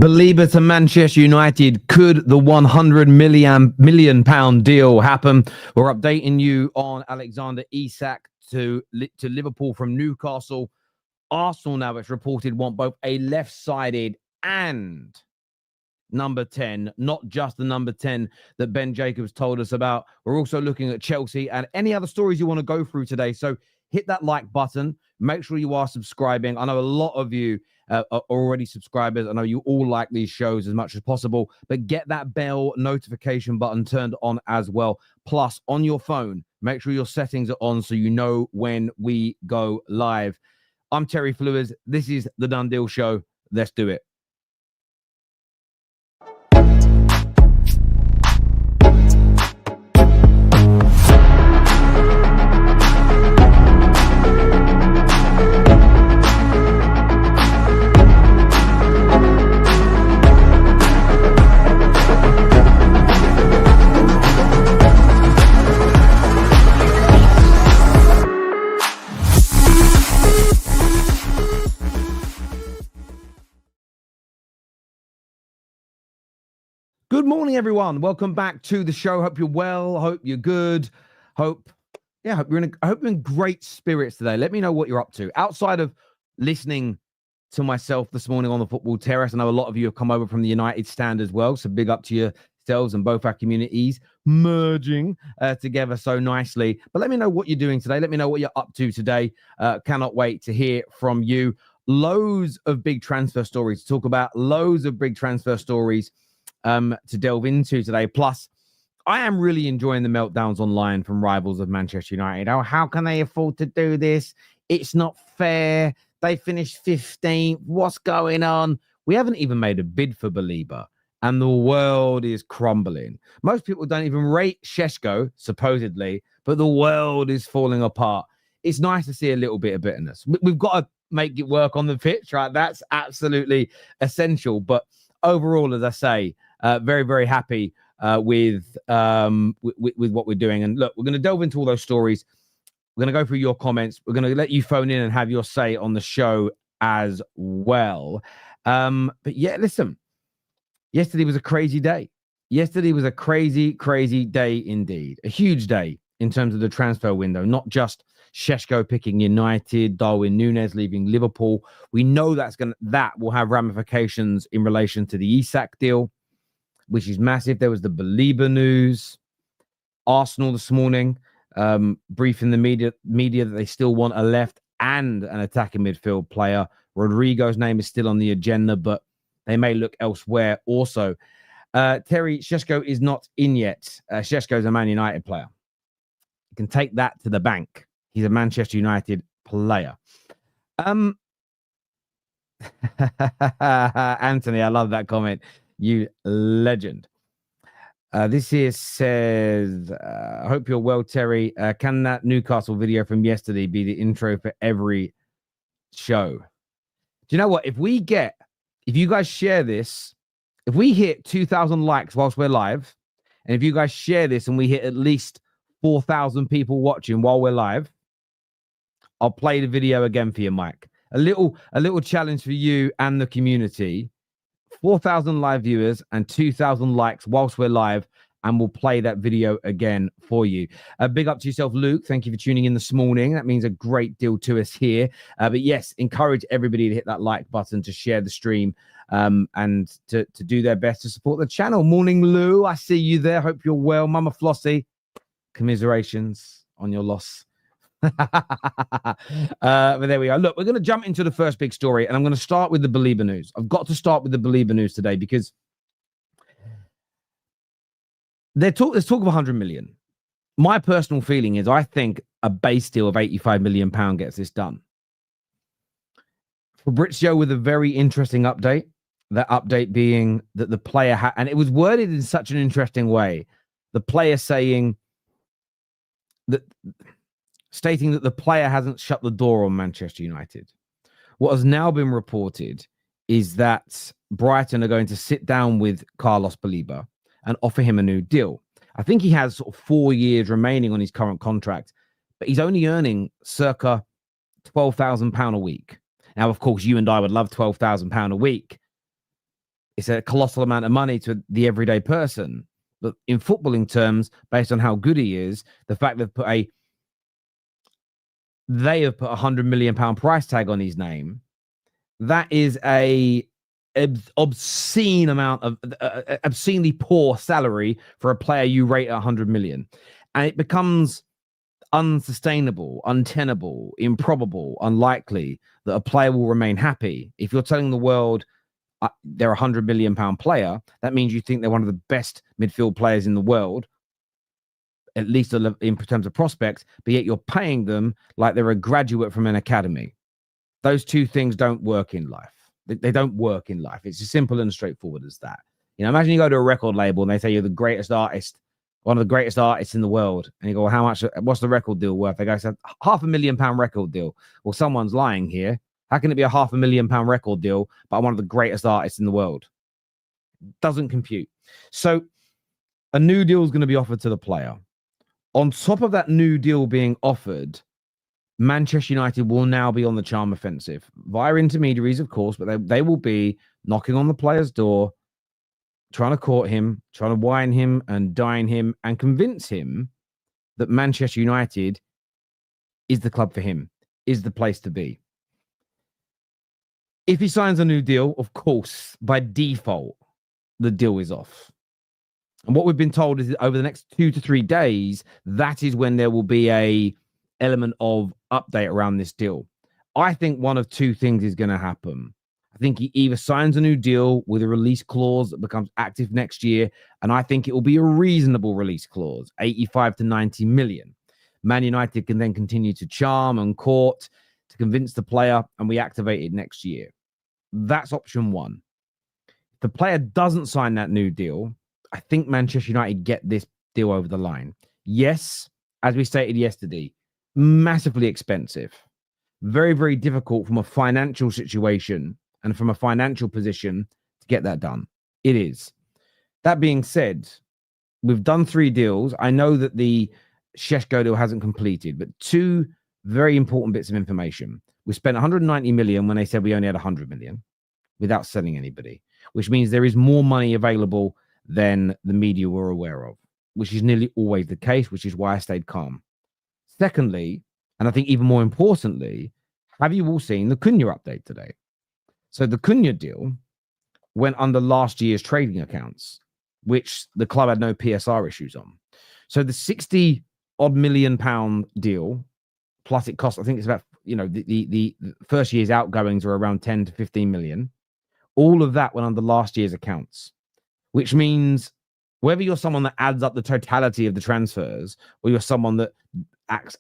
Beleba to Manchester United. Could the 100 million pound deal happen? We're updating you on Alexander Isak to Liverpool from Newcastle. Arsenal now, it's reported, want both a left-sided and number 10, not just the number 10 that Ben Jacobs told us about. We're also looking at Chelsea and any other stories you want to go through today. So hit that like button. Make sure you are subscribing. I know a lot of you are already subscribers. I know you all like these shows as much as possible, but get that bell notification button turned on as well. Plus, on your phone, make sure your settings are on so you know when we go live. I'm Terry Flewers. This is The Done Deal Show. Let's do it. Good morning, everyone. Welcome back to the show. Hope you're well. Hope you're good. Hope you're in great spirits today. Let me know what you're up to. Outside of listening to myself this morning on the Football Terrace, I know a lot of you have come over from the United stand as well. So big up to yourselves and both our communities merging together so nicely. But let me know what you're doing today. Let me know what you're up to today. Cannot wait to hear from you. Loads of big transfer stories to talk about. Loads of big transfer stories to delve into today. Plus, I am really enjoying the meltdowns online from rivals of Manchester United. Oh, how can they afford to do this? It's not fair. They finished 15th. What's going on? We haven't even made a bid for Beleba, and the world is crumbling. Most people don't even rate Šeško, supposedly, but the world is falling apart. It's nice to see a little bit of bitterness. We've got to make it work on the pitch, right? That's absolutely essential. But overall, as I say, very, very happy with what we're doing. And look, we're going to delve into all those stories. We're going to go through your comments. We're going to let you phone in and have your say on the show as well. But yeah, listen, yesterday was a crazy day. Yesterday was a crazy, crazy day indeed. A huge day in terms of the transfer window, not just Šeško picking United, Darwin Núñez leaving Liverpool. We know that will have ramifications in relation to the Isak deal, which is massive. There was the Beleba news. Arsenal this morning briefing the media that they still want a left and an attacking midfield player. Rodrygo's name is still on the agenda, but they may look elsewhere also. Terry, Šeško is not in yet. Šeško is a Man United player. You can take that to the bank. He's a Manchester United player. Anthony, I love that comment. You legend. This here says, I hope you're well, Terry. Can that Newcastle video from yesterday be the intro for every show? Do you know what? If you guys share this, if we hit 2,000 likes whilst we're live, and if you guys share this and we hit at least 4,000 people watching while we're live, I'll play the video again for you, Mike. A little challenge for you and the community. 4,000 live viewers and 2,000 likes whilst we're live, and we'll play that video again for you. Big up to yourself, Luke. Thank you for tuning in this morning. That means a great deal to us here. But yes, encourage everybody to hit that like button, to share the stream, and to do their best to support the channel. Morning, Lou. I see you there. Hope you're well. Mama Flossie, commiserations on your loss. But there we go. Look, we're going to jump into the first big story, and I'm going to start with the Beleba news. I've got to start with the Beleba news today because there's talk of 100 million. My personal feeling is I think a base deal of 85 million pound gets this done. Fabrizio with a very interesting update. That update being that the player and it was worded in such an interesting way. The player saying that. Stating that the player hasn't shut the door on Manchester United. What has now been reported is that Brighton are going to sit down with Carlos Baleba and offer him a new deal. I think he has sort of 4 years remaining on his current contract, but he's only earning circa £12,000 a week. Now, of course, you and I would love £12,000 a week. it's a colossal amount of money to the everyday person. But in footballing terms, based on how good he is, the fact they have put £100 million price tag on his name, that is a obscene amount of obscenely poor salary for a player you rate at 100 million. And it becomes unsustainable, untenable, improbable, unlikely that a player will remain happy. If you're telling the world they're a £100 million player, that means you think they're one of the best midfield players in the world, at least in terms of prospects, but yet you're paying them like they're a graduate from an academy. Those two things don't work in life. They don't work in life. It's as simple and straightforward as that. You know, imagine you go to a record label and they say you're the greatest artist, one of the greatest artists in the world. And you go, well, how much, what's the record deal worth? They go, it's a £500,000 record deal. Well, someone's lying here. How can it be a £500,000 record deal by one of the greatest artists in the world? Doesn't compute. So a new deal is going to be offered to the player. On top of that new deal being offered, Manchester United will now be on the charm offensive via intermediaries, of course, but they will be knocking on the player's door, trying to court him, trying to wine him and dine him and convince him that Manchester United is the club for him, is the place to be. If he signs a new deal, of course, by default, the deal is off. And what we've been told is that over the next 2 to 3 days, that is when there will be a element of update around this deal. I think one of two things is going to happen. I think he either signs a new deal with a release clause that becomes active next year, and I think it will be a reasonable release clause, 85 to 90 million. Man United can then continue to charm and court to convince the player, and we activate it next year. That's option one. If the player doesn't sign that new deal, I think Manchester United get this deal over the line. Yes, as we stated yesterday, massively expensive. Very, very difficult from a financial situation and from a financial position to get that done. It is. That being said, we've done 3 deals. I know that the Šeško deal hasn't completed, but 2 very important bits of information. We spent 190 million when they said we only had 100 million without selling anybody, which means there is more money available than the media were aware of, which is nearly always the case, which is why I stayed calm. Secondly, and I think even more importantly, have you all seen the Cunha update today? So the Cunha deal went under last year's trading accounts, which the club had no PSR issues on. So the 60-odd million pound deal, plus it cost, I think it's about, you know, the first year's outgoings are around 10 to 15 million. All of that went under last year's accounts, which means whether you're someone that adds up the totality of the transfers or you're someone that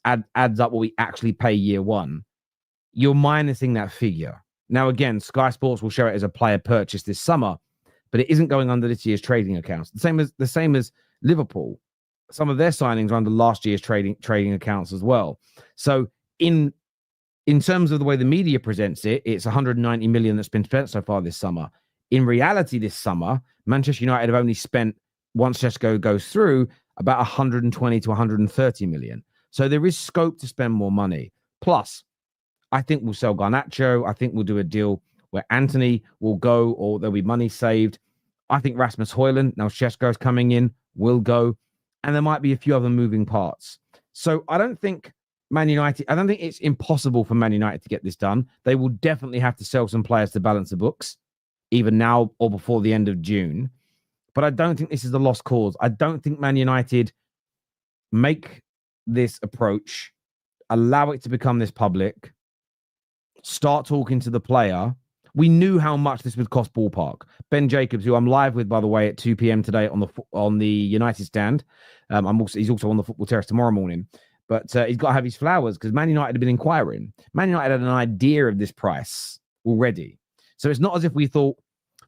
adds up what we actually pay year one, you're minusing that figure. Now, again, Sky Sports will show it as a player purchase this summer, but it isn't going under this year's trading accounts. The same as Liverpool. Some of their signings are under last year's trading accounts as well. So in terms of the way the media presents it, it's 190 million that's been spent so far this summer. In reality, this summer, Manchester United have only spent, once Šeško goes through, about 120 to 130 million. So there is scope to spend more money. Plus, I think we'll sell Garnacho. I think we'll do a deal where Anthony will go or there'll be money saved. I think Rasmus Højlund, now Šeško's coming in, will go. And there might be a few other moving parts. So I don't think it's impossible for Man United to get this done. They will definitely have to sell some players to balance the books, either now or before the end of June. But I don't think this is a lost cause. I don't think Man United make this approach, allow it to become this public, start talking to the player. We knew how much this would cost ballpark. Ben Jacobs, who I'm live with, by the way, at 2 p.m. today on the United stand. He's also on the Football Terrace tomorrow morning. But he's got to have his flowers because Man United have been inquiring. Man United had an idea of this price already. So it's not as if we thought,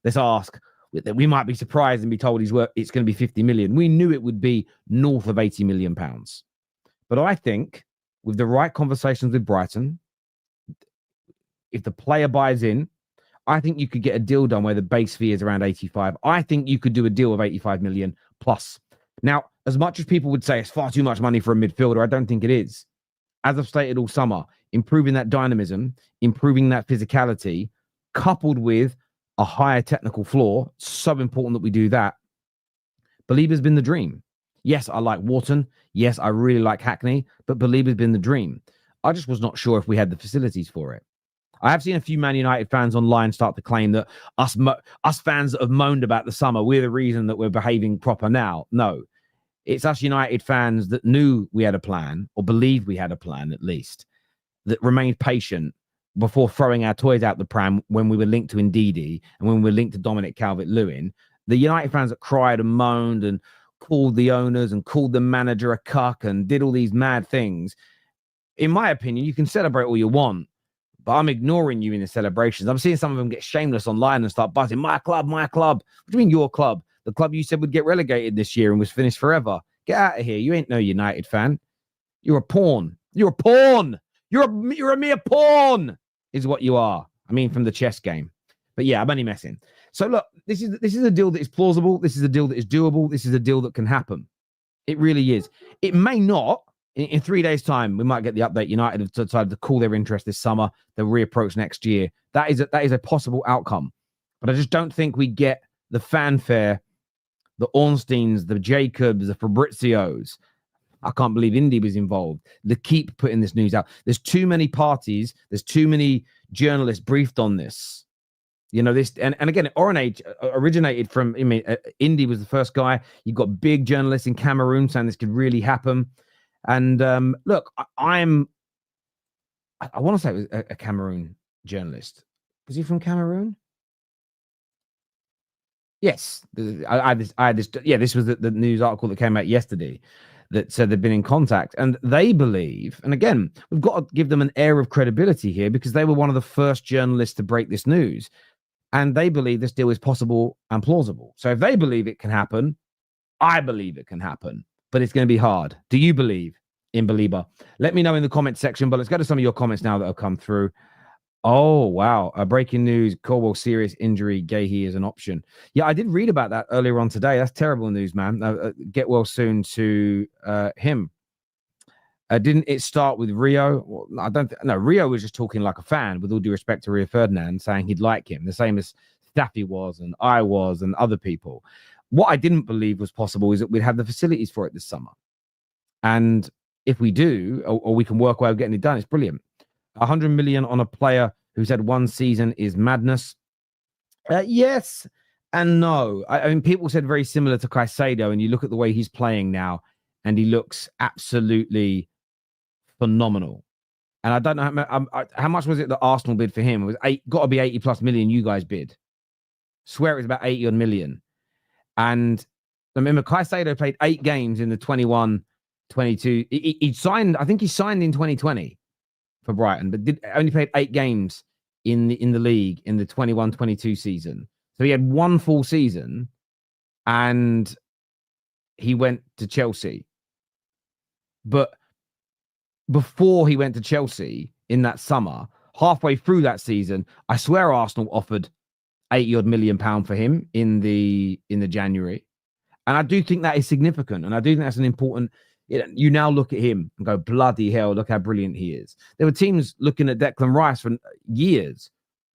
let's ask, that we might be surprised and be told it's going to be 50 million. We knew it would be north of 80 million pounds. But I think with the right conversations with Brighton, if the player buys in, I think you could get a deal done where the base fee is around 85. I think you could do a deal of 85 million plus. Now, as much as people would say it's far too much money for a midfielder, I don't think it is. As I've stated all summer, improving that dynamism, improving that physicality, coupled with a higher technical floor. So important that we do that. Beleba's been the dream. Yes, I like Wharton. Yes, I really like Hackney, but Beleba's been the dream. I just was not sure if we had the facilities for it. I have seen a few Man United fans online start to claim that us fans that have moaned about the summer, we're the reason that we're behaving proper now. No, it's us United fans that knew we had a plan, or believed we had a plan at least, that remained patient before throwing our toys out the pram when we were linked to Ndidi and when we were linked to Dominic Calvert-Lewin. The United fans that cried and moaned and called the owners and called the manager a cuck and did all these mad things. In my opinion, you can celebrate all you want, but I'm ignoring you in the celebrations. I'm seeing some of them get shameless online and start buzzing, my club, my club. What do you mean your club? The club you said would get relegated this year and was finished forever. Get out of here. You ain't no United fan. You're a pawn. You're a pawn. You're a mere pawn is what you are. I mean, from the chess game. But yeah, I'm only messing. So look, this is a deal that is plausible. This is a deal that is doable. This is a deal that can happen. It really is. It may not. In 3 days' time, we might get the update. United have decided to call their interest this summer. They'll reapproach next year. That is a possible outcome. But I just don't think we get the fanfare, the Ornsteins, the Jacobs, the Fabrizios. I can't believe Indy was involved. The Keep putting this news out. There's too many parties. There's too many journalists briefed on this. You know, this, and again, originated from, I mean, Indy was the first guy. You've got big journalists in Cameroon saying this could really happen. And look, I want to say it was a Cameroon journalist. Was he from Cameroon? Yes. I had this. Yeah, this was the news article that came out yesterday that said they've been in contact. And they believe, and again, we've got to give them an air of credibility here because they were one of the first journalists to break this news. And they believe this deal is possible and plausible. So if they believe it can happen, I believe it can happen. But it's going to be hard. Do you believe in Beleba? Let me know in the comment section, but let's go to some of your comments now that have come through. Oh, wow. Breaking news. Colwell, serious injury. Gahey is an option. Yeah, I did read about that earlier on today. That's terrible news, man. Get well soon to him. Didn't it start with Rio? Well, I don't know. Rio was just talking like a fan, with all due respect to Rio Ferdinand, saying he'd like him, the same as Staffy was and I was and other people. What I didn't believe was possible is that we'd have the facilities for it this summer. And if we do, or we can work our way of getting it done, it's brilliant. 100 million on a player who's had one season is madness. Yes and no. I mean, people said very similar to Caicedo, and you look at the way he's playing now, and he looks absolutely phenomenal. And I don't know how much was it that Arsenal bid for him? It was got to be 80+ million. You guys bid. Swear it was about 80 odd million. And I remember Caicedo played 8 games in the 21-22. He signed, I think he signed in 2020 for Brighton, but only played 8 games in the league in the 21-22 season. So he had one full season and he went to Chelsea. But before he went to Chelsea in that summer, halfway through that season, I swear Arsenal offered 80 odd million pound for him in the January. And I do think that is significant. And I do think that's an important, you now look at him and go, bloody hell, look how brilliant he is. There were teams looking at Declan Rice for years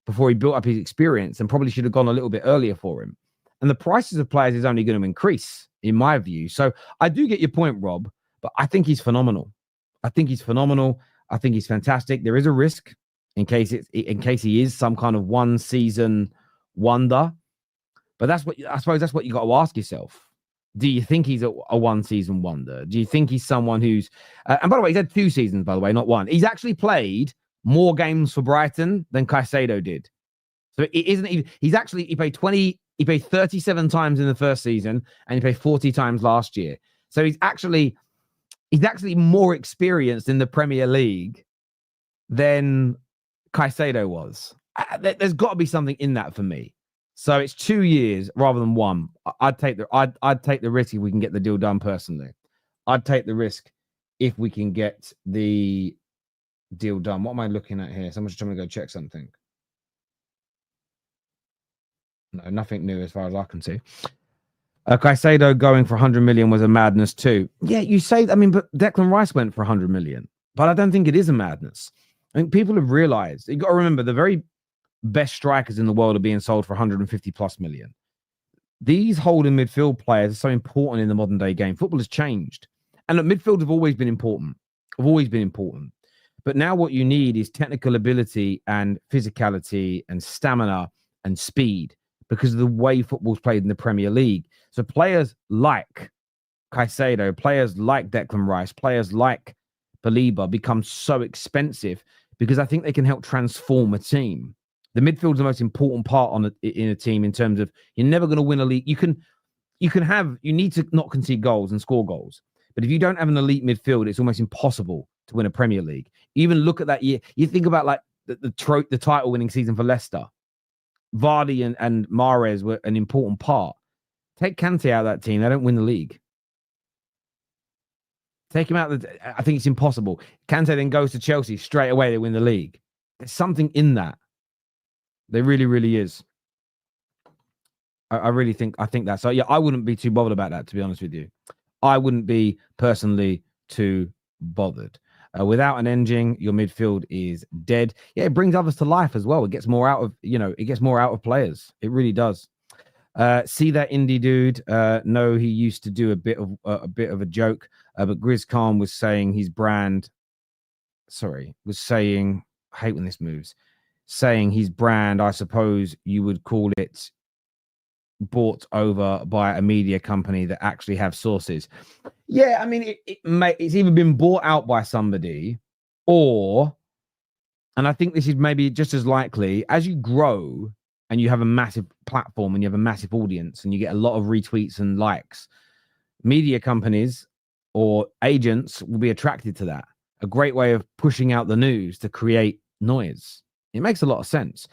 before he built up his experience and probably should have gone a little bit earlier for him. And the prices of players is only going to increase, in my view. So I do get your point, Rob, but I think he's phenomenal. I think he's phenomenal. I think he's fantastic. There is a risk in case he is some kind of one season wonder. But I suppose that's what you got to ask yourself. Do you think he's a one season wonder? Do you think he's someone who's and by the way, he's had 2 seasons, by the way, not one. He's actually played more games for Brighton than Caicedo did. So it isn't even, he played 37 times in the first season and he played 40 times last year. So he's actually more experienced in the Premier League than Caicedo was. There's got to be something in that for me. So it's 2 years rather than 1. I'd take the risk if we can get the deal done personally. I'd take the risk if we can get the deal done. What am I looking at here? Someone's trying to go check something. No, nothing new as far as I can see. Caicedo going for 100 million was a madness too. Yeah, you say, I mean, but Declan Rice went for 100 million. But I don't think it is a madness. I think people have realized, you got to remember, the very best strikers in the world are being sold for 150 plus million. These holding midfield players are so important in the modern day game. Football has changed. And look, midfield have always been important. But now what you need is technical ability and physicality and stamina and speed because of the way football's played in the Premier League. So players like Caicedo, players like Declan Rice, players like Beleba become so expensive because I think they can help transform a team. The midfield is the most important part in a team in terms of you're never going to win a league. You need to not concede goals and score goals. But if you don't have an elite midfield, it's almost impossible to win a Premier League. Even look at that year. You think about like the title winning season for Leicester. Vardy and Mahrez were an important part. Take Kante out of that team, they don't win the league. Take him out. I think it's impossible. Kante then goes to Chelsea straight away. They win the league. There's something in that. There really, really is. I think that. So yeah, I wouldn't be too bothered about that, to be honest with you. I wouldn't be personally too bothered. Without an engine, your midfield is dead. Yeah, it brings others to life as well. It gets more out of players. It really does. See that indie dude? No, he used to do a bit of a joke, but Grizz Khan was saying his brand. I hate when this moves. Saying his brand, I suppose you would call it, bought over by a media company that actually have sources. Yeah, I mean, it's either been bought out by somebody and I think this is maybe just as likely, as you grow and you have a massive platform and you have a massive audience and you get a lot of retweets and likes, media companies or agents will be attracted to that. A great way of pushing out the news to create noise. It makes a lot of sense.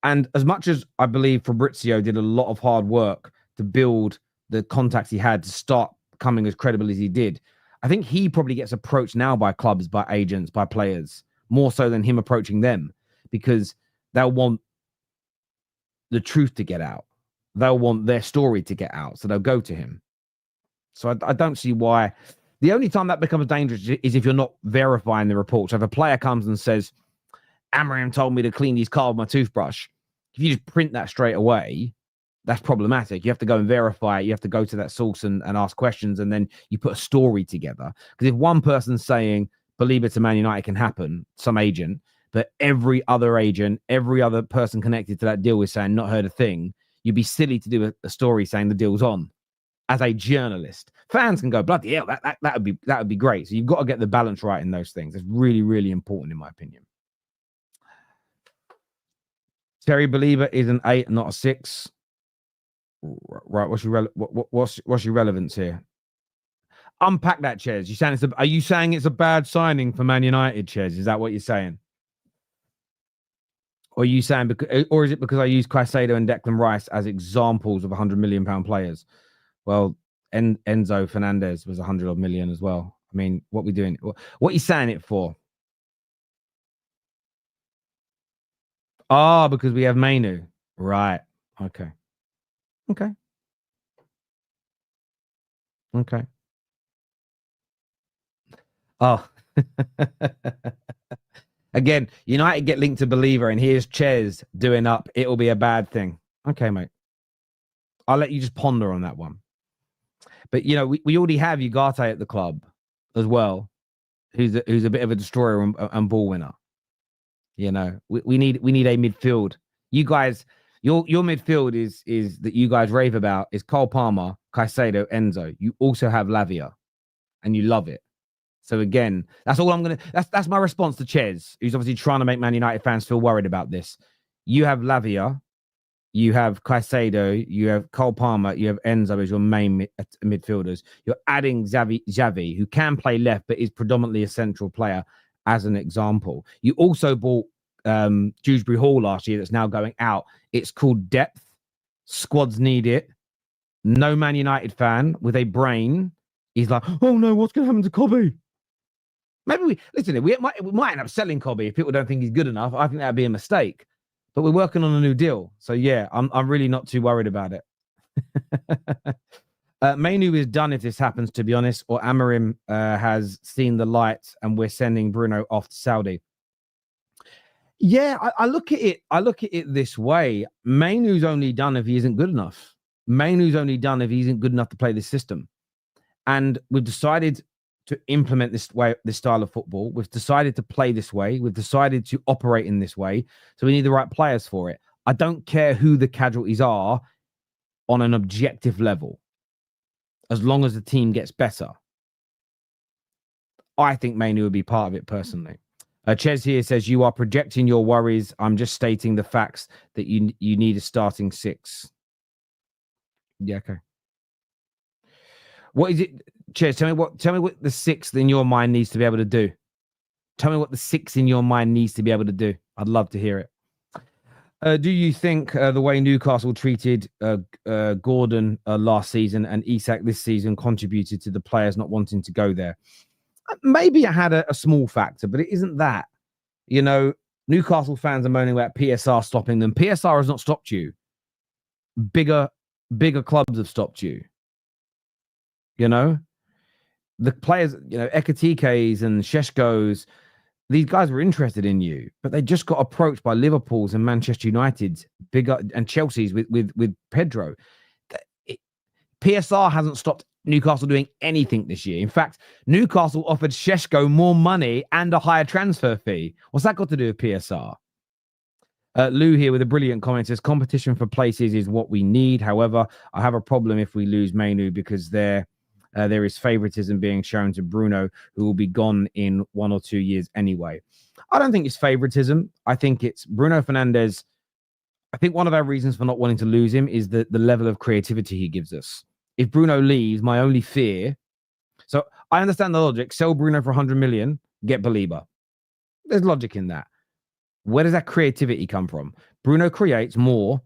And as much as I believe Fabrizio did a lot of hard work to build the contacts he had to start becoming as credible as he did, I think he probably gets approached now by clubs, by agents, by players, more so than him approaching them, because they'll want the truth to get out. They'll want their story to get out. So they'll go to him. So I don't see why. The only time that becomes dangerous is if you're not verifying the report. So if a player comes and says, Amorim told me to clean these cars with my toothbrush. If you just print that straight away, that's problematic. You have to go and verify it. You have to go to that source and ask questions, and then you put a story together. Because if one person's saying, believe it to Man United can happen, some agent, but every other agent, every other person connected to that deal is saying, not heard a thing, you'd be silly to do a story saying the deal's on. As a journalist, fans can go, bloody hell, that would be great. So you've got to get the balance right in those things. It's really, really important, in my opinion. Terry Believer is an 8, not a 6. Right, what's your relevance here? Unpack that, Ches. Are you saying it's a bad signing for Man United, Ches? Is that what you're saying? Or are you saying or is it because I use Caicedo and Declan Rice as examples of £100 million players? Well, Enzo Fernandez was 100 odd million as well. I mean, what are we doing? What are you saying it for? Because we have Manu. Right. Okay. Oh. Again, United get linked to Believer, and here's Ches doing up. It'll be a bad thing. Okay, mate. I'll let you just ponder on that one. But, we already have Ugarte at the club as well, who's a bit of a destroyer and ball winner. We need a midfield. You guys, your midfield is that you guys rave about is Cole Palmer, Caicedo, Enzo. You also have Lavia, and you love it. So again, that's all I'm gonna. That's my response to Ches, who's obviously trying to make Man United fans feel worried about this. You have Lavia, you have Caicedo, you have Cole Palmer, you have Enzo as your main midfielders. You're adding Xavi, who can play left but is predominantly a central player, as an example. You also bought Dewsbury Hall last year that's now going out. It's called depth. Squads need it. No Man United fan with a brain is like, oh no, what's going to happen to Cobby? Maybe we might end up selling Cobby if people don't think he's good enough. I think that'd be a mistake. But we're working on a new deal. So yeah, I'm really not too worried about it. Manu is done if this happens, to be honest, or Amorim has seen the light and we're sending Bruno off to Saudi. Yeah, I look at it. I look at it this way. Mainu's only done if he isn't good enough. Mainu's only done if he isn't good enough to play this system. And we've decided to implement this style of football. We've decided to play this way. We've decided to operate in this way. So we need the right players for it. I don't care who the casualties are on an objective level, as long as the team gets better. I think Mainu would be part of it personally. Ches here says, you are projecting your worries. I'm just stating the facts that you need a starting six. Yeah, okay. What is it, Ches? Tell me what the sixth in your mind needs to be able to do. Tell me what the sixth in your mind needs to be able to do. I'd love to hear it. Do you think the way Newcastle treated Gordon last season and Isak this season contributed to the players not wanting to go there? Maybe it had a small factor, but it isn't that. You know, Newcastle fans are moaning about PSR stopping them. PSR has not stopped you. Bigger clubs have stopped you. You know, the players, you know, Ekatikes and Sheshkos, these guys were interested in you, but they just got approached by Liverpool's and Manchester United's bigger and Chelsea's with Pedro. PSR hasn't stopped Newcastle doing anything this year. In fact, Newcastle offered Sheshko more money and a higher transfer fee. What's that got to do with PSR? Lou here with a brilliant comment says, competition for places is what we need. However, I have a problem if we lose Mainu because there is favoritism being shown to Bruno, who will be gone in 1 or 2 years anyway. I don't think it's favoritism. I think it's Bruno Fernandes. I think one of our reasons for not wanting to lose him is the level of creativity he gives us. If Bruno leaves, my only fear... So I understand the logic. Sell Bruno for 100 million, get Beleba. There's logic in that. Where does that creativity come from? Bruno creates more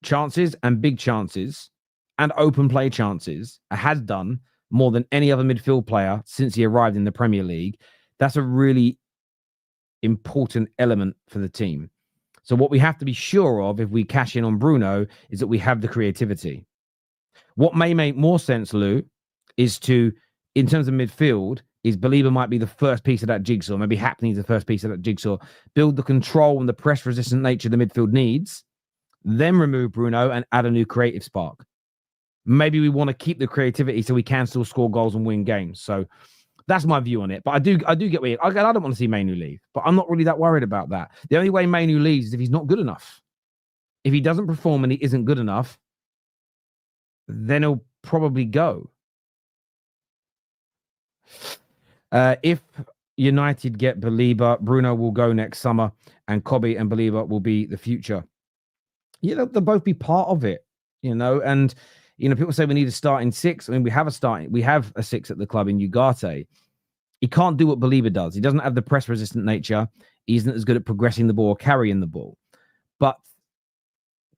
chances and big chances and open play chances, has done more than any other midfield player since he arrived in the Premier League. That's a really important element for the team. So what we have to be sure of if we cash in on Bruno is that we have the creativity. What may make more sense, Lou, is to, in terms of midfield, is Beleba might be the first piece of that jigsaw. Maybe Hackney's the first piece of that jigsaw. Build the control and the press-resistant nature the midfield needs, then remove Bruno and add a new creative spark. Maybe we want to keep the creativity so we can still score goals and win games. So that's my view on it. But I do get where I don't want to see Mainu leave, but I'm not really that worried about that. The only way Mainu leaves is if he's not good enough. If he doesn't perform and he isn't good enough, then he'll probably go. If United get Beleba, Bruno will go next summer, and Kobe and Beleba will be the future. You know, they'll both be part of it, you know, and, you know, people say we need a starting six. I mean, we have a six at the club in Ugarte. He can't do what Beleba does. He doesn't have the press-resistant nature. He isn't as good at progressing the ball or carrying the ball. But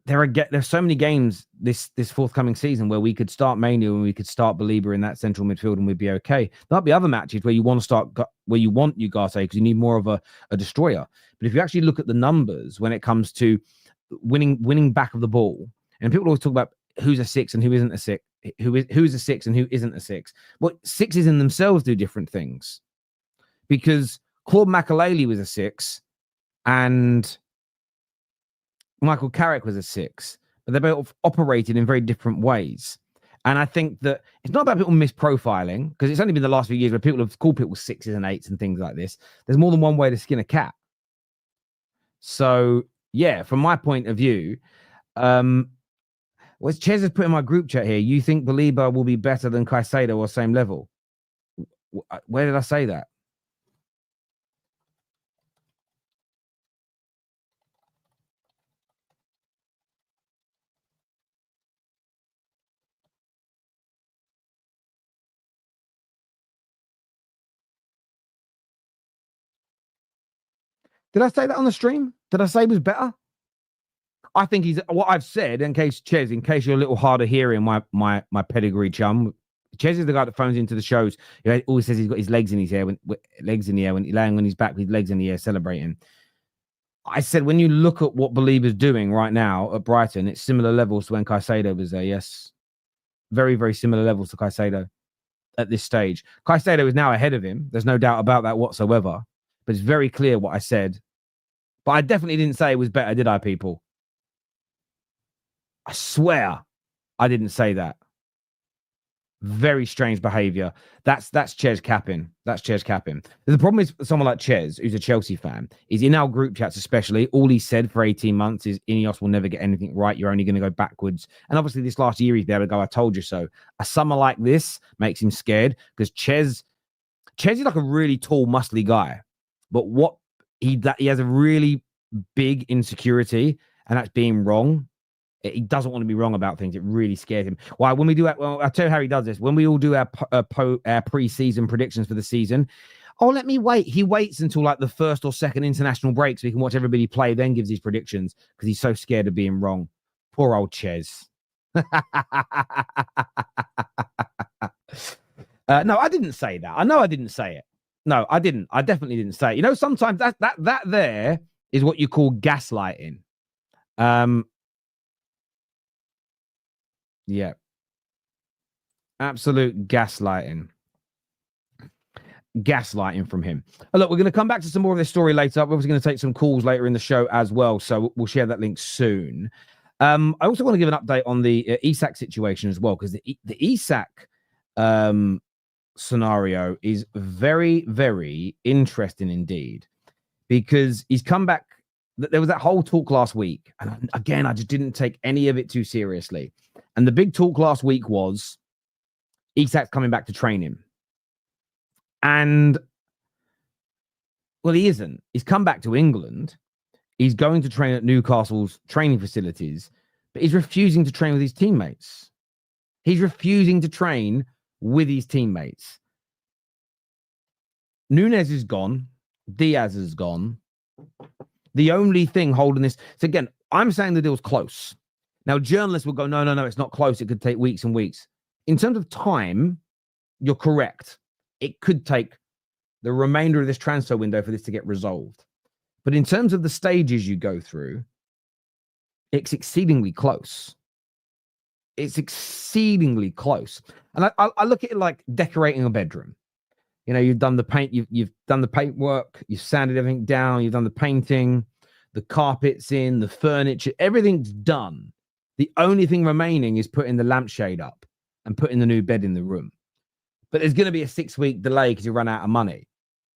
there's so many games this forthcoming season where we could start Mainu and we could start Beleba in that central midfield and we'd be okay. There'll be other matches where you want to start, where you want Ugarte because you need more of a destroyer. But if you actually look at the numbers when it comes to winning back of the ball, and people always talk about who's a six and who isn't a six, who's a six and who isn't a six. Well, sixes in themselves do different things, because Claude Makelele was a six and Michael Carrick was a six, but they both operated in very different ways. And I think that it's not about people misprofiling, because it's only been the last few years where people have called people sixes and eights and things like this. There's more than one way to skin a cat. So, yeah, from my point of view, Ches has put in my group chat here, you think Beleba will be better than Caicedo or same level? Where did I say that? Did I say that on the stream? Did I say he was better? I think he's what I've said. In case Ches, in case you're a little hard of hearing, my pedigree chum. Ches is the guy that phones into the shows. He always says he's got his legs in his air, when he's laying on his back with his legs in the air, celebrating. I said when you look at what Beleba's doing right now at Brighton, it's similar levels to when Caicedo was there. Yes, very very similar levels to Caicedo at this stage. Caicedo is now ahead of him. There's no doubt about that whatsoever. But it's very clear what I said But I definitely didn't say it was better, did I, people? I swear I didn't say that. Very strange behavior. That's Ches capping. That's Ches capping. The problem is someone like Ches, who's a Chelsea fan, is in our group chats especially. All he said for 18 months is Ineos will never get anything right. You're only going to go backwards. And obviously this last year he's there to go, I told you so. A summer like this makes him scared because Ches is like a really tall, muscly guy. But what he has a really big insecurity, and that's being wrong. He doesn't want to be wrong about things. It really scares him. Why? When we do, well, I'll tell you how he does this. When we all do our pre-season predictions for the season, let me wait. He waits until like the first or second international break so he can watch everybody play, then gives his predictions because he's so scared of being wrong. Poor old Ches. No, I didn't say that. I know I didn't say it. No, I didn't. I definitely didn't say it. You know, sometimes that there is what you call gaslighting. Yeah. Absolute gaslighting. Gaslighting from him. Look, we're going to come back to some more of this story later. We're also going to take some calls later in the show as well. So we'll share that link soon. I also want to give an update on the Isak situation as well, because the Isak scenario is very, very interesting indeed, because he's come back. There was that whole talk last week. And again, I just didn't take any of it too seriously. And the big talk last week was Isak's coming back to train him. And, well, he isn't. He's come back to England. He's going to train at Newcastle's training facilities, but he's refusing to train with his teammates. He's refusing to train with his teammates. Nunez is gone. Diaz is gone. The only thing holding this... So again, I'm saying the deal's close. Now, journalists will go, no, it's not close. It could take weeks and weeks. In terms of time, you're correct. It could take the remainder of this transfer window for this to get resolved. But in terms of the stages you go through, it's exceedingly close. It's exceedingly close. And I look at it like decorating a bedroom. You know, you've done the paint, you've done the paint work, you've sanded everything down, you've done the painting, the carpet's in, the furniture, everything's done. The only thing remaining is putting the lampshade up and putting the new bed in the room. But there's going to be a 6-week delay because you run out of money.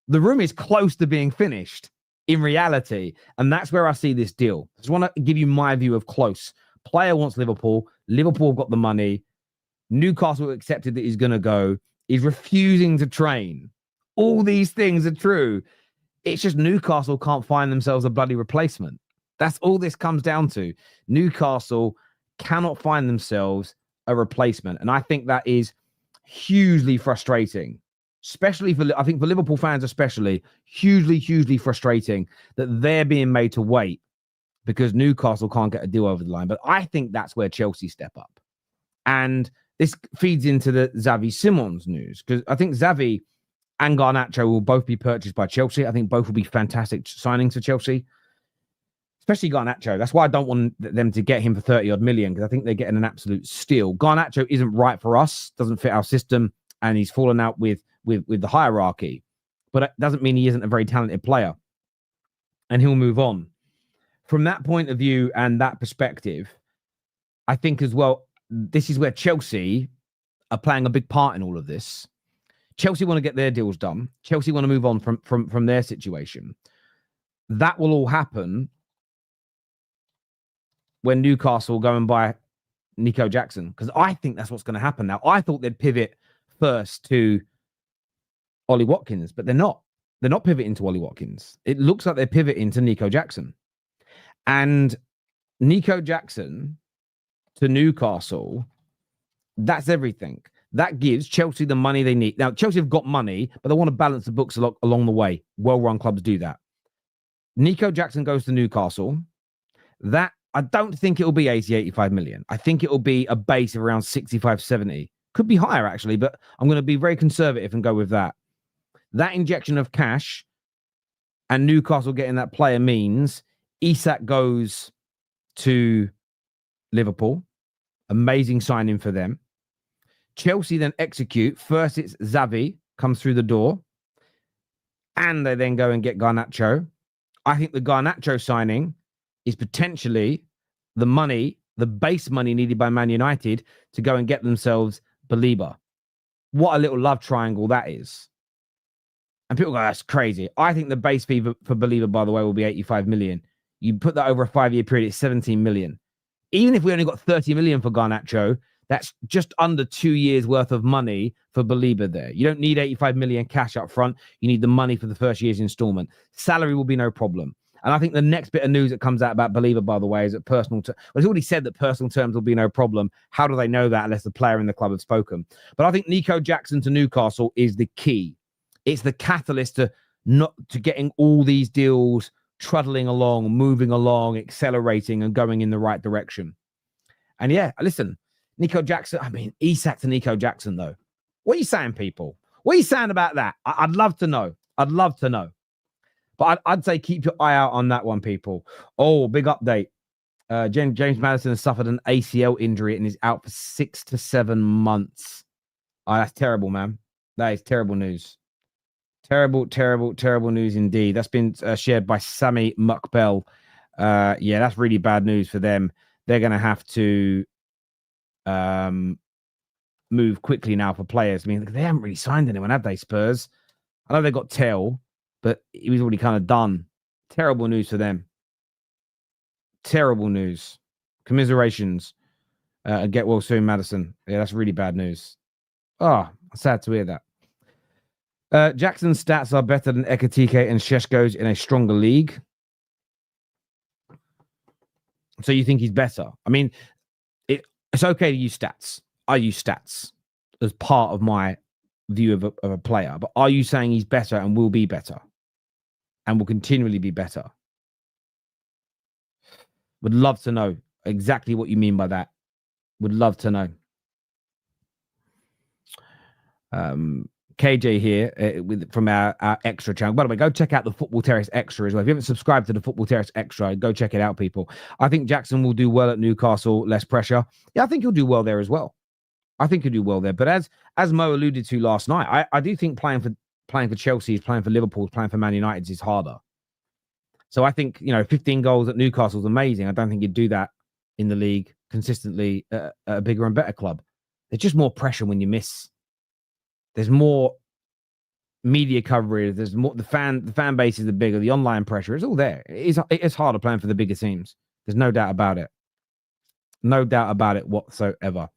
The room is close to being finished in reality. And that's where I see this deal. I just want to give you my view of close. Player wants Liverpool. Liverpool got the money. Newcastle accepted that he's going to go. He's refusing to train. All these things are true. It's just Newcastle can't find themselves a bloody replacement. That's all this comes down to. Newcastle cannot find themselves a replacement. And I think that is hugely frustrating, especially for Liverpool fans, especially hugely, hugely frustrating that they're being made to wait because Newcastle can't get a deal over the line. But I think that's where Chelsea step up. And this feeds into the Xavi Simons news, because I think Xavi and Garnacho will both be purchased by Chelsea. I think both will be fantastic signings for Chelsea, especially Garnacho. That's why I don't want them to get him for 30-odd million, because I think they're getting an absolute steal. Garnacho isn't right for us, doesn't fit our system, and he's fallen out with the hierarchy. But it doesn't mean he isn't a very talented player, and he'll move on. From that point of view and that perspective, I think as well, this is where Chelsea are playing a big part in all of this. Chelsea want to get their deals done. Chelsea want to move on from their situation. That will all happen when Newcastle go and buy Nico Jackson, because I think that's what's going to happen now. I thought they'd pivot first to Ollie Watkins, but they're not. They're not pivoting to Ollie Watkins. It looks like they're pivoting to Nico Jackson. And Nico Jackson to Newcastle, that's everything. That gives Chelsea the money they need. Now, Chelsea have got money, but they want to balance the books along the way. Well-run clubs do that. Nico Jackson goes to Newcastle. That, I don't think it will be 80, 85 million. I think it will be a base of around 65, 70. Could be higher, actually, but I'm going to be very conservative and go with that. That injection of cash and Newcastle getting that player means Isak goes to Liverpool. Amazing signing for them. Chelsea then execute. First, it's Xavi comes through the door. And they then go and get Garnacho. I think the Garnacho signing is potentially the money, the base money needed by Man United to go and get themselves Beleba. What a little love triangle that is. And people go, that's crazy. I think the base fee for Beleba, by the way, will be 85 million. You put that over a 5-year period, it's 17 million. Even if we only got 30 million for Garnacho, that's just under 2 years worth of money for Beleba there. You don't need 85 million cash up front. You need the money for the first year's installment. Salary will be no problem. And I think the next bit of news that comes out about Beleba, by the way, is that well, it's already said that personal terms will be no problem. How do they know that unless the player in the club have spoken? But I think Nico Jackson to Newcastle is the key. It's the catalyst to getting all these deals trundling along, moving along, accelerating, and going in the right direction. And yeah, listen, Nico Jackson, Isak to Nico Jackson, though. What are you saying, people? What are you saying about that? I'd love to know. I'd love to know. But I'd say keep your eye out on that one, people. Oh, big update. James Maddison has suffered an ACL injury and is out for 6 to 7 months. Oh, that's terrible, man. That is terrible news. Terrible, terrible, terrible news indeed. That's been shared by Sammy Muckbell. Yeah, that's really bad news for them. They're going to have to move quickly now for players. I mean, they haven't really signed anyone, have they, Spurs? I know they got Tell, but he was already kind of done. Terrible news for them. Terrible news. Commiserations. Get well soon, Maddison. Yeah, that's really bad news. Oh, sad to hear that. Jackson's stats are better than Ekitike and Šeško's in a stronger league. So you think he's better? I mean, it's okay to use stats. I use stats as part of my view of a player. But are you saying he's better and will be better? And will continually be better? Would love to know exactly what you mean by that. Would love to know. KJ here from our extra channel. By the way, go check out the Football Terrace Extra as well. If you haven't subscribed to the Football Terrace Extra, go check it out, people. I think Jackson will do well at Newcastle, less pressure. Yeah, I think he'll do well there as well. I think he'll do well there. But as Mo alluded to last night, I do think playing for Chelsea, playing for Liverpool, playing for Man United is harder. So I think, 15 goals at Newcastle is amazing. I don't think you'd do that in the league consistently at a bigger and better club. There's just more pressure when you miss. There's more media coverage. There's more. The fan base is the bigger. The online pressure is all there. It's harder playing for the bigger teams. There's no doubt about it. No doubt about it whatsoever.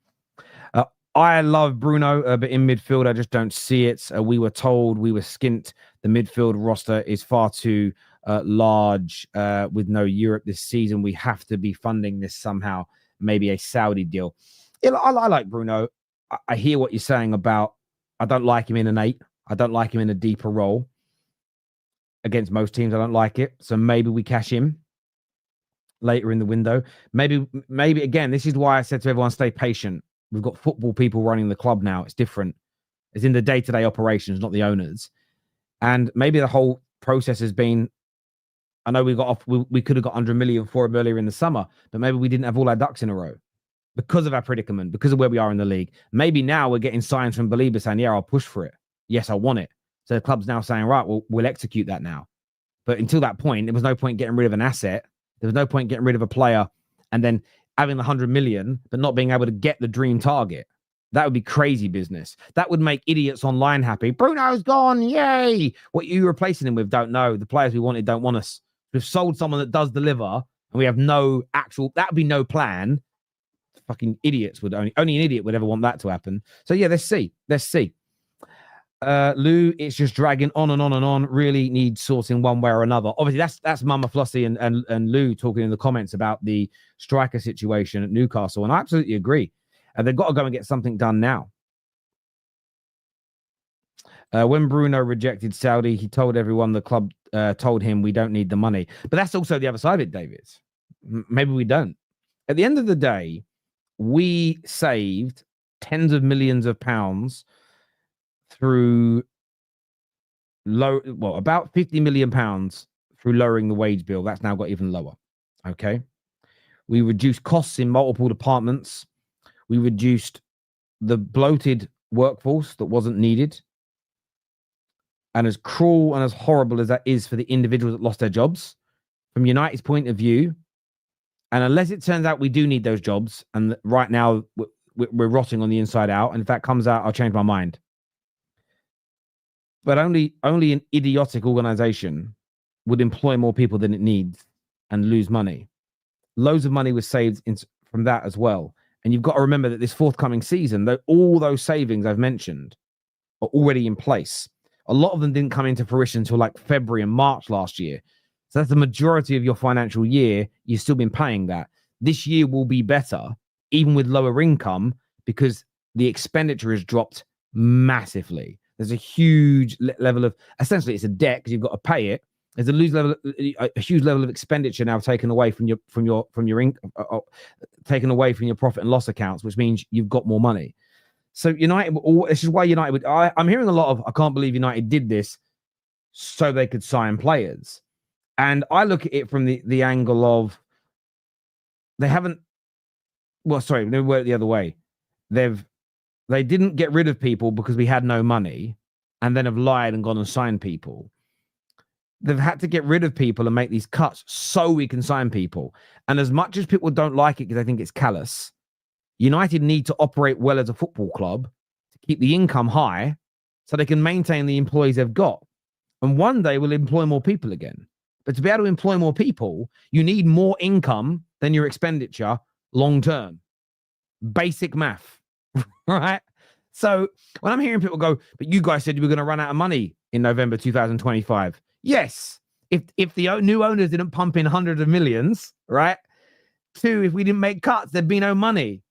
I love Bruno, but in midfield, I just don't see it. We were told we were skint. The midfield roster is far too large with no Europe this season. We have to be funding this somehow. Maybe a Saudi deal. Yeah, I like Bruno. I hear what you're saying about. I don't like him in an 8. I don't like him in a deeper role. Against most teams, I don't like it. So maybe we cash him later in the window. Maybe again, this is why I said to everyone, stay patient. We've got football people running the club now. It's different. It's in the day-to-day operations, not the owners. And maybe the whole process has been, I know we could have got 100 million for him earlier in the summer, but maybe we didn't have all our ducks in a row. Because of our predicament, because of where we are in the league. Maybe now we're getting signs from Beleba saying, yeah, I'll push for it. Yes, I want it. So the club's now saying, right, we'll execute that now. But until that point, there was no point getting rid of an asset. There was no point getting rid of a player and then having the 100 million, but not being able to get the dream target. That would be crazy business. That would make idiots online happy. Bruno's gone. Yay. What you replacing him with, don't know. The players we wanted don't want us. We've sold someone that does deliver and we have no actual, that would be no plan. Fucking idiots would only an idiot would ever want that to happen. So yeah, let's see. Lou, it's just dragging on and on and on. Really needs sorting one way or another. Obviously, that's Mama Flossie and Lou talking in the comments about the striker situation at Newcastle, and I absolutely agree. And they've got to go and get something done now. When Bruno rejected Saudi, he told everyone the club told him we don't need the money. But that's also the other side of it, David. Maybe we don't. At the end of the day, we saved tens of millions of pounds through about 50 million pounds through lowering the wage bill. That's now got even lower. Okay. We reduced costs in multiple departments. We reduced the bloated workforce that wasn't needed. And as cruel and as horrible as that is for the individuals that lost their jobs, from United's point of view, and unless it turns out we do need those jobs, and right now we're rotting on the inside out, and if that comes out, I'll change my mind. But only an idiotic organization would employ more people than it needs and lose money. Loads of money was saved from that as well. And you've got to remember that this forthcoming season, though, all those savings I've mentioned are already in place. A lot of them didn't come into fruition until like February and March last year. So that's the majority of your financial year. You've still been paying that. This year will be better, even with lower income, because the expenditure has dropped massively. There's a huge level of, essentially it's a debt because you've got to pay it. There's a huge level of expenditure now taken away from your income, taken away from your profit and loss accounts, which means you've got more money. So United, this is why United would. I'm hearing a lot of, I can't believe United did this so they could sign players, and I look at it from the angle of they haven't. Well, sorry, let me work it the other way. They didn't get rid of people because we had no money, and then have lied and gone and signed people. They've had to get rid of people and make these cuts so we can sign people. And as much as people don't like it because they think it's callous, United need to operate well as a football club to keep the income high so they can maintain the employees they've got. And one day we'll employ more people again. But to be able to employ more people, you need more income than your expenditure long term. Basic math. Right? So when I'm hearing people go, but you guys said you were going to run out of money in November 2025. Yes. If the new owners didn't pump in hundreds of millions, right? 2, if we didn't make cuts, there'd be no money.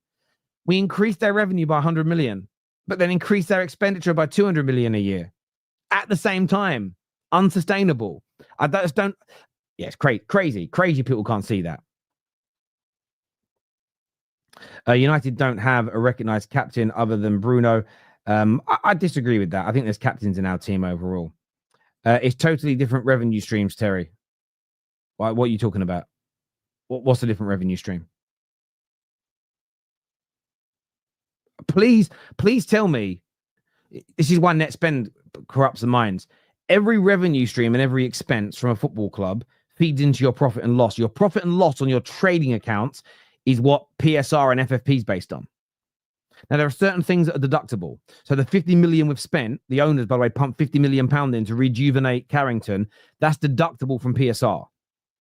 We increased their revenue by 100 million, but then increased their expenditure by 200 million a year at the same time. Unsustainable. I just don't. Yeah, it's crazy. Crazy people can't see that. United don't have a recognized captain other than Bruno. I disagree with that. I think there's captains in our team overall. It's totally different revenue streams, Terry. What are you talking about? What's the different revenue stream? Please tell me. This is why net spend corrupts the minds. Every revenue stream and every expense from a football club feeds into your profit and loss. Your profit and loss on your trading accounts is what PSR and FFP is based on. Now, there are certain things that are deductible. So the 50 million we've spent, the owners, by the way, pumped 50 million pound in to rejuvenate Carrington. That's deductible from PSR.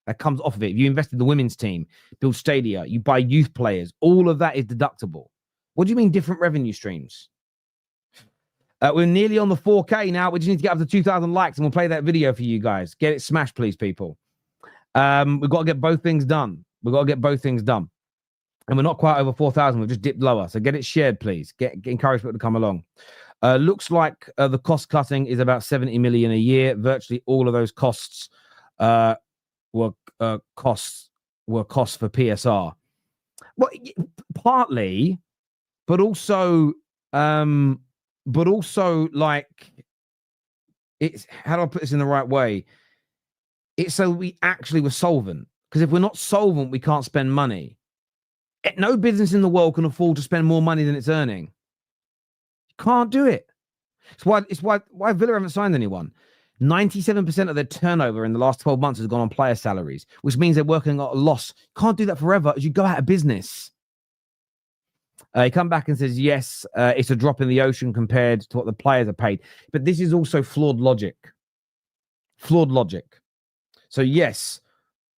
That comes off of it. If you invest in the women's team, build stadia, you buy youth players, all of that is deductible. What do you mean different revenue streams? We're nearly on the 4K now. We just need to get up to 2,000 likes and we'll play that video for you guys. Get it smashed, please, people. We've got to get both things done. And we're not quite over 4,000. We've just dipped lower. So get it shared, please. Get encourage people to come along. Looks like the cost cutting is about 70 million a year. Virtually all of those costs were costs for PSR. Well, partly, but also like it's, how do I put this in the right way? It's so we actually were solvent. Because if we're not solvent, we can't spend money. No business in the world can afford to spend more money than it's earning. You can't do it. It's why Villa haven't signed anyone. 97% of their turnover in the last 12 months has gone on player salaries, which means they're working at a loss. Can't do that forever as you go out of business. He come back and says, yes, it's a drop in the ocean compared to what the players are paid. But this is also flawed logic. So yes,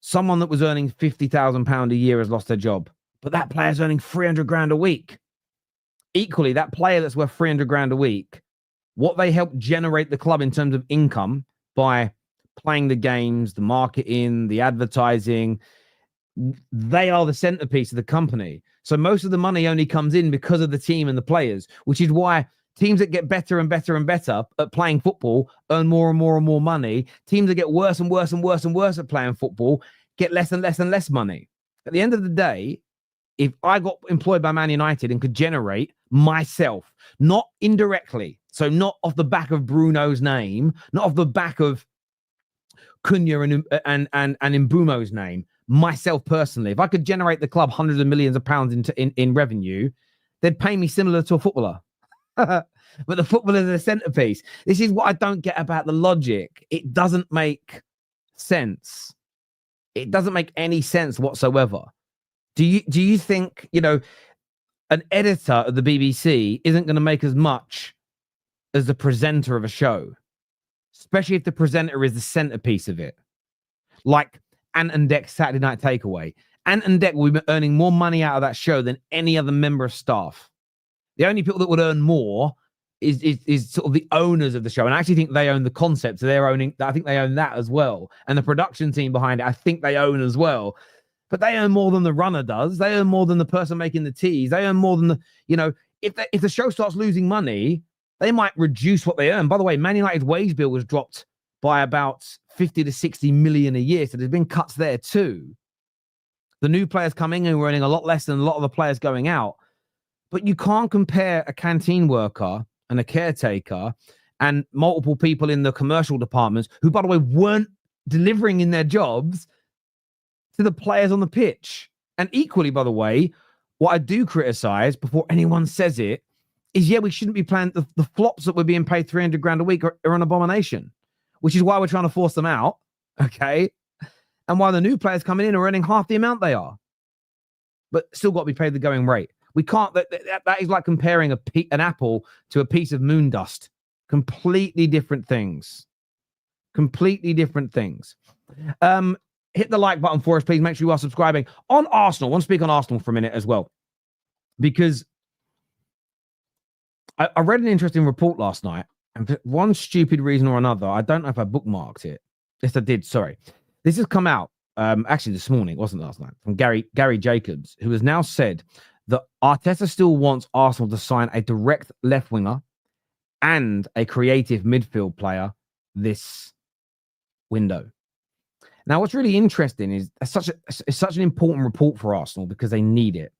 someone that was earning £50,000 a year has lost their job. But that player's earning 300 grand a week. Equally, that player that's worth 300 grand a week, what they help generate the club in terms of income by playing the games, the marketing, the advertising, they are the centerpiece of the company. So most of the money only comes in because of the team and the players, which is why teams that get better and better and better at playing football earn more and more and more money. Teams that get worse and worse and worse and worse at playing football get less and less and less money. At the end of the day, if I got employed by Man United and could generate myself, not indirectly, so not off the back of Bruno's name, not off the back of Cunha and Mbumo's name, myself personally, if I could generate the club hundreds of millions of pounds in revenue, they'd pay me similar to a footballer. But the footballer is the centerpiece. This is what I don't get about the logic. It doesn't make sense. It doesn't make any sense whatsoever. Do you think, an editor of the BBC isn't going to make as much as the presenter of a show, especially if the presenter is the centerpiece of it? Like Ant and Dec's Saturday Night Takeaway. Ant and Dec will be earning more money out of that show than any other member of staff. The only people that would earn more is sort of the owners of the show. And I actually think they own the concept. So I think they own that as well. And the production team behind it, I think they own as well. But they earn more than the runner does. They earn more than the person making the teas. They earn more than if the show starts losing money, they might reduce what they earn. By the way, Man United's wage bill was dropped by about 50 to 60 million a year. So there's been cuts there too. The new players coming in are earning a lot less than a lot of the players going out. But you can't compare a canteen worker and a caretaker and multiple people in the commercial departments who, by the way, weren't delivering in their jobs to the players on the pitch. And equally, by the way, what I do criticize before anyone says it is, we shouldn't be playing the flops that we're being paid 300 grand a week are an abomination, which is why we're trying to force them out. Okay. And why the new players coming in are earning half the amount they are, but still got to be paid the going rate. We can't, that is like comparing an apple to a piece of moon dust. Completely different things. Completely different things. Hit the like button for us, please. Make sure you are subscribing. On Arsenal, I want to speak on Arsenal for a minute as well, because I read an interesting report last night, and for one stupid reason or another, I don't know if I bookmarked it. Yes, I did. Sorry. This has come out actually this morning. It wasn't last night, from Gary Jacobs, who has now said that Arteta still wants Arsenal to sign a direct left winger and a creative midfield player this window. Now, what's really interesting is it's such an important report for Arsenal because they need it.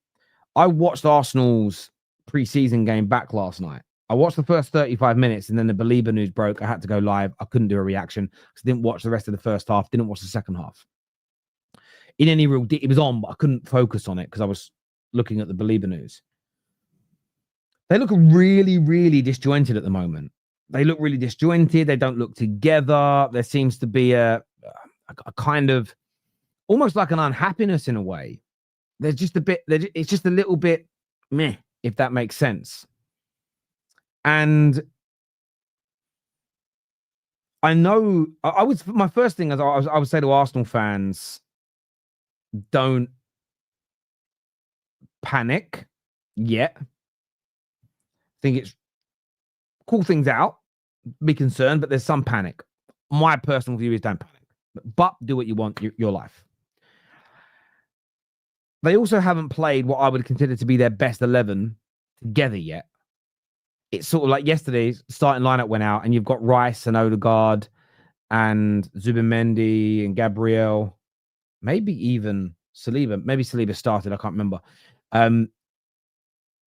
I watched Arsenal's pre-season game back last night. I watched the first 35 minutes and then the Beleba news broke. I had to go live. I couldn't do a reaction because I didn't watch the rest of the first half, didn't watch the second half. It was on, but I couldn't focus on it because I was looking at the Beleba news. They look really, really disjointed at the moment. They look really disjointed. They don't look together. There seems to be a kind of almost like an unhappiness in a way. There's just a bit, it's just a little bit meh, if that makes sense. And I know my first thing is I would say to Arsenal fans, don't panic yet. I think it's cool things out, be concerned, but there's some panic. My personal view is don't panic, but do what you want, your life. They also haven't played what I would consider to be their best 11 together yet. It's sort of like yesterday's starting lineup went out and you've got Rice and Odegaard and Zubimendi and Gabriel, maybe even Saliba. Maybe Saliba started, I can't remember, on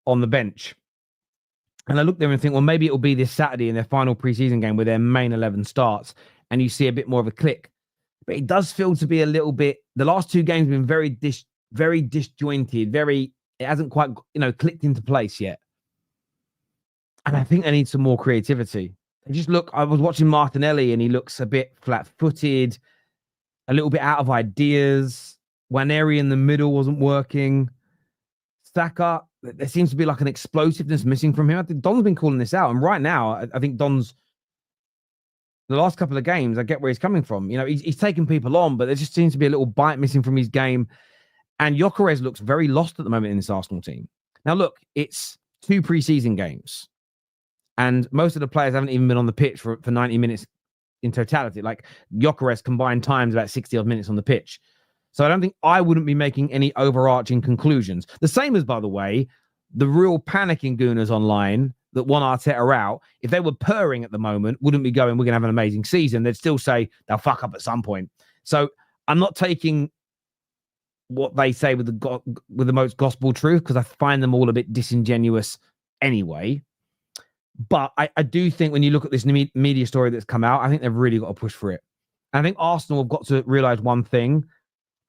the bench. And I look there and think, well, maybe it'll be this Saturday in their final preseason game where their main 11 starts and you see a bit more of a click. But it does feel to be a little bit, the last two games have been very disjointed, it hasn't quite, clicked into place yet. And I think they need some more creativity. I was watching Martinelli and he looks a bit flat-footed, a little bit out of ideas. Waneri in the middle wasn't working. Saka, there seems to be like an explosiveness missing from him. I think Don's been calling this out. And right now, I think Don's, the last couple of games, I get where he's coming from. He's taking people on, but there just seems to be a little bite missing from his game. And Gyökeres looks very lost at the moment in this Arsenal team. Now, look, it's 2 preseason games. And most of the players haven't even been on the pitch for 90 minutes in totality. Like Gyökeres combined times about 60 odd minutes on the pitch. So I wouldn't be making any overarching conclusions. The same as, by the way, the real panicking gooners online that want Arteta out, if they were purring at the moment, wouldn't be going, we're going to have an amazing season. They'd still say they'll fuck up at some point. So I'm not taking what they say with the most gospel truth because I find them all a bit disingenuous anyway. But I do think when you look at this media story that's come out, I think they've really got to push for it. And I think Arsenal have got to realize one thing.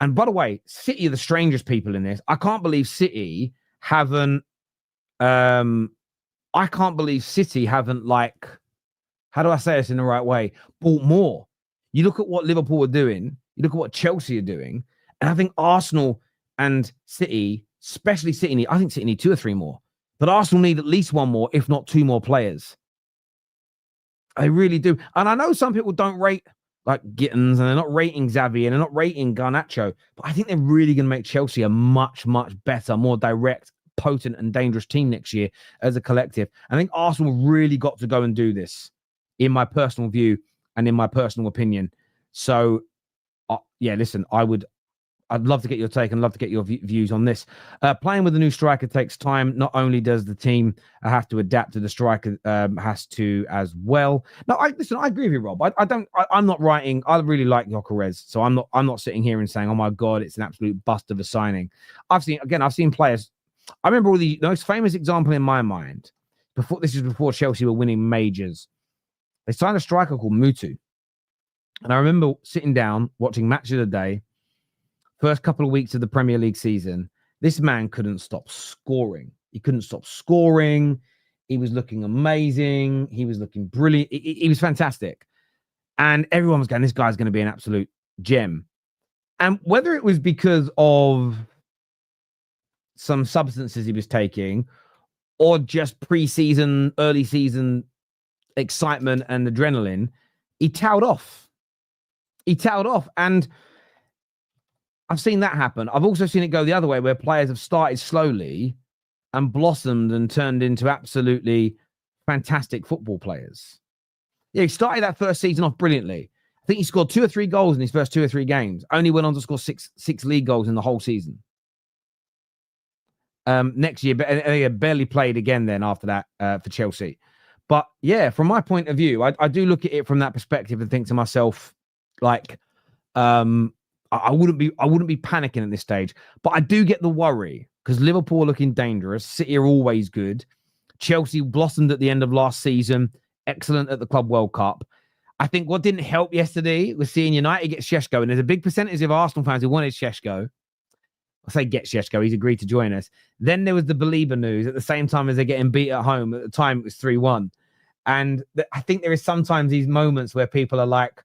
And by the way, City are the strangest people in this. I can't believe City haven't, how do I say this in the right way? Bought more. You look at what Liverpool are doing. You look at what Chelsea are doing. And I think Arsenal and City, especially City, I think City need 2 or 3 more. But Arsenal need at least 1 more, if not 2 more players. I really do. And I know some people don't rate like Gittins, and they're not rating Xavi, and they're not rating Garnacho. But I think they're really going to make Chelsea a much, much better, more direct, potent, and dangerous team next year as a collective. I think Arsenal really got to go and do this, in my personal view and in my personal opinion. So, yeah, listen, I'd love to get your take and love to get your views on this. Playing with a new striker takes time. Not only does the team have to adapt to the striker, has to as well. No, I agree with you, Rob. I'm not writing. I really like Rodrygo Eze, so I'm not sitting here and saying, oh my God, it's an absolute bust of a signing. I've seen players. I remember the most famous example in my mind. Before Chelsea were winning majors. They signed a striker called Mutu. And I remember sitting down, watching Match of the Day, first couple of weeks of the Premier League season. This man couldn't stop scoring. He couldn't stop scoring. He was looking amazing. He was looking brilliant. He was fantastic. And everyone was going, this guy's going to be an absolute gem. And whether it was because of some substances he was taking or just pre-season, early season excitement and adrenaline, he tailed off. And I've seen that happen. I've also seen it go the other way, where players have started slowly and blossomed and turned into absolutely fantastic football players. Yeah, he started that first season off brilliantly. I think he scored 2 or 3 goals in his first 2 or 3 games. Only went on to score six league goals in the whole season. Next year, but he barely played again then after that for Chelsea. But yeah, from my point of view, I do look at it from that perspective and think to myself, like, I wouldn't be panicking at this stage. But I do get the worry because Liverpool are looking dangerous. City are always good. Chelsea blossomed at the end of last season. Excellent at the Club World Cup. I think what didn't help yesterday was seeing United get Šeško. And there's a big percentage of Arsenal fans who wanted Šeško. I say get Šeško. He's agreed to join us. Then there was the Beleba news at the same time as they're getting beat at home. At the time, it was 3-1. And I think there is sometimes these moments where people are like,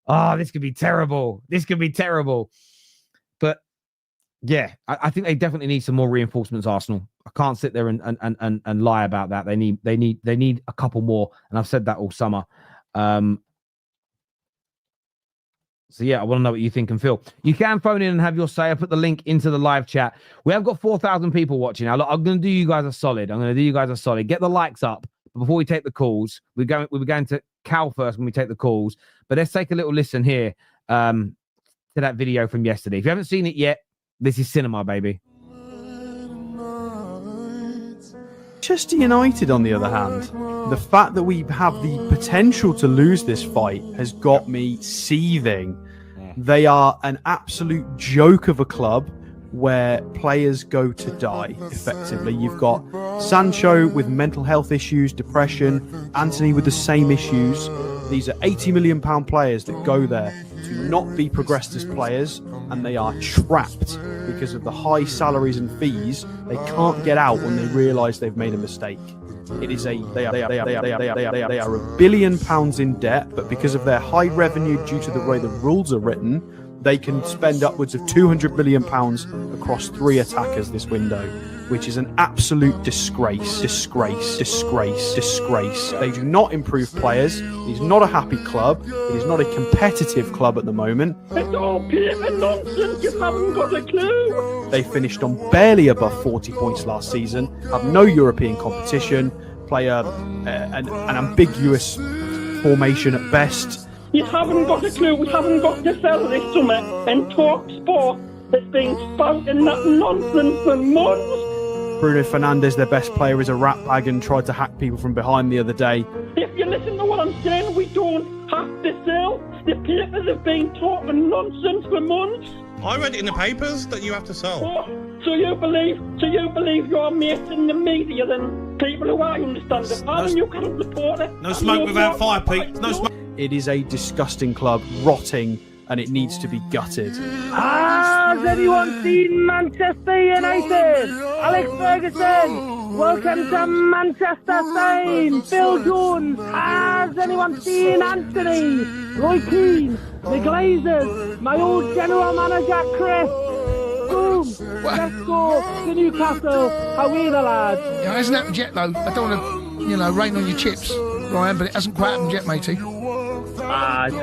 oh, this could be terrible. This could be terrible. But yeah, I think they definitely need some more reinforcements, Arsenal. I can't sit there and lie about that. They need a couple more. And I've said that all summer. So yeah, I want to know what you think and feel. You can phone in and have your say. I put the link into the live chat. We have got 4,000 people watching now. Look, I'm going to do you guys a solid. Get the likes up before we take the calls. We're going to Cal first when we take the calls. But let's take a little listen here to that video from yesterday. If you haven't seen it yet, this is cinema, baby. Manchester United, on the other hand, the fact that we have the potential to lose this fight has got me seething. They are an absolute joke of a club where players go to die, effectively. You've got Sancho with mental health issues, depression, Anthony with the same issues. These are £80 million players that go there to not be progressed as players, and they are trapped because of the high salaries and fees. They can't get out when they realise they've made a mistake. They are £1 billion in debt, but because of their high revenue due to the way the rules are written, they can spend upwards of £200 million across 3 attackers this window, which is an absolute disgrace. They do not improve players. It is not a happy club. It is not a competitive club at the moment. It's all paper nonsense. You haven't got a clue. They finished on barely above 40 points last season, have no European competition, play an ambiguous formation at best. You haven't got a clue. We haven't got to sell this summer. And Talk Sport has been spouting that nonsense for months. Bruno Fernandes, their best player, is a rat bag and tried to hack people from behind the other day. If you listen to what I'm saying, we don't have to sell. The papers have been talking nonsense for months. I read it in the papers that you have to sell. Oh, so you believe you're mates in the media than people who I understand it. And you can't report it. No smoke without fire, Pete. No smoke. It is a disgusting club, rotting, and it needs to be gutted. Has anyone seen Manchester United? Alex Ferguson, Welcome to Manchester Fame. Phil Jones. Has anyone seen Anthony? Roy Keane. The Glazers. My old general manager Chris. Boom. Let's go to Newcastle. How are we the lads? Yeah, it hasn't happened yet though. I don't want to, rain on your chips, Ryan, but it hasn't quite happened yet, matey. It's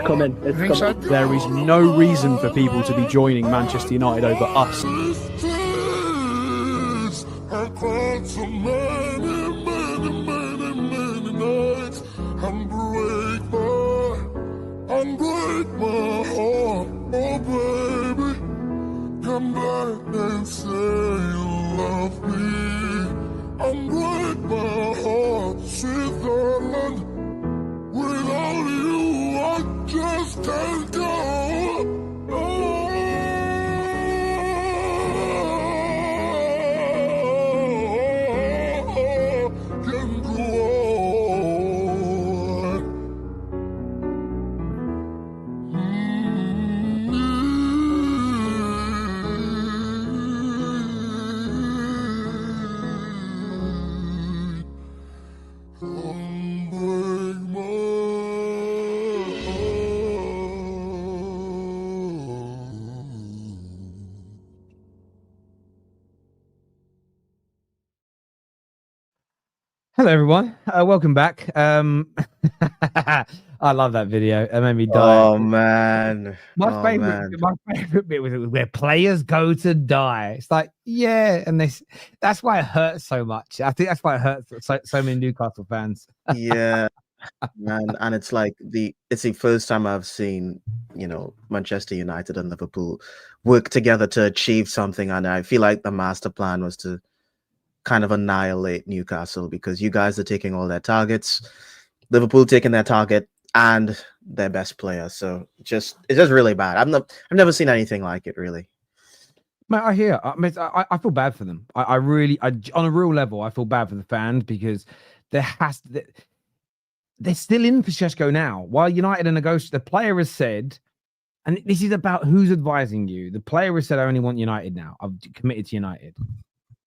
coming. It's You think so? coming. There is no reason for people to be joining Manchester United over us. I cried so many, many, many, many nights and break my heart. Oh baby, come back and say you love me. And break my heart, Switzerland. Without you, I just can't go. Can go Hello, everyone. Welcome back. I love that video. It made me die. Oh man, My favorite bit was where players go to die. It's like, yeah, and that's why it hurts so much. I think that's why it hurts so many Newcastle fans. yeah, man, and it's like it's the first time I've seen Manchester United and Liverpool work together to achieve something, and I feel like the master plan was to kind of annihilate Newcastle because you guys are taking all their targets, Liverpool taking their target and their best player. So it's just really bad. I've never seen anything like it, really. Man, I hear. I feel bad for them. I really, on a real level, I feel bad for the fans because they're still in for Šeško now. While United are negotiating, the player has said, and this is about who's advising you. The player has said, "I only want United now. I've committed to United."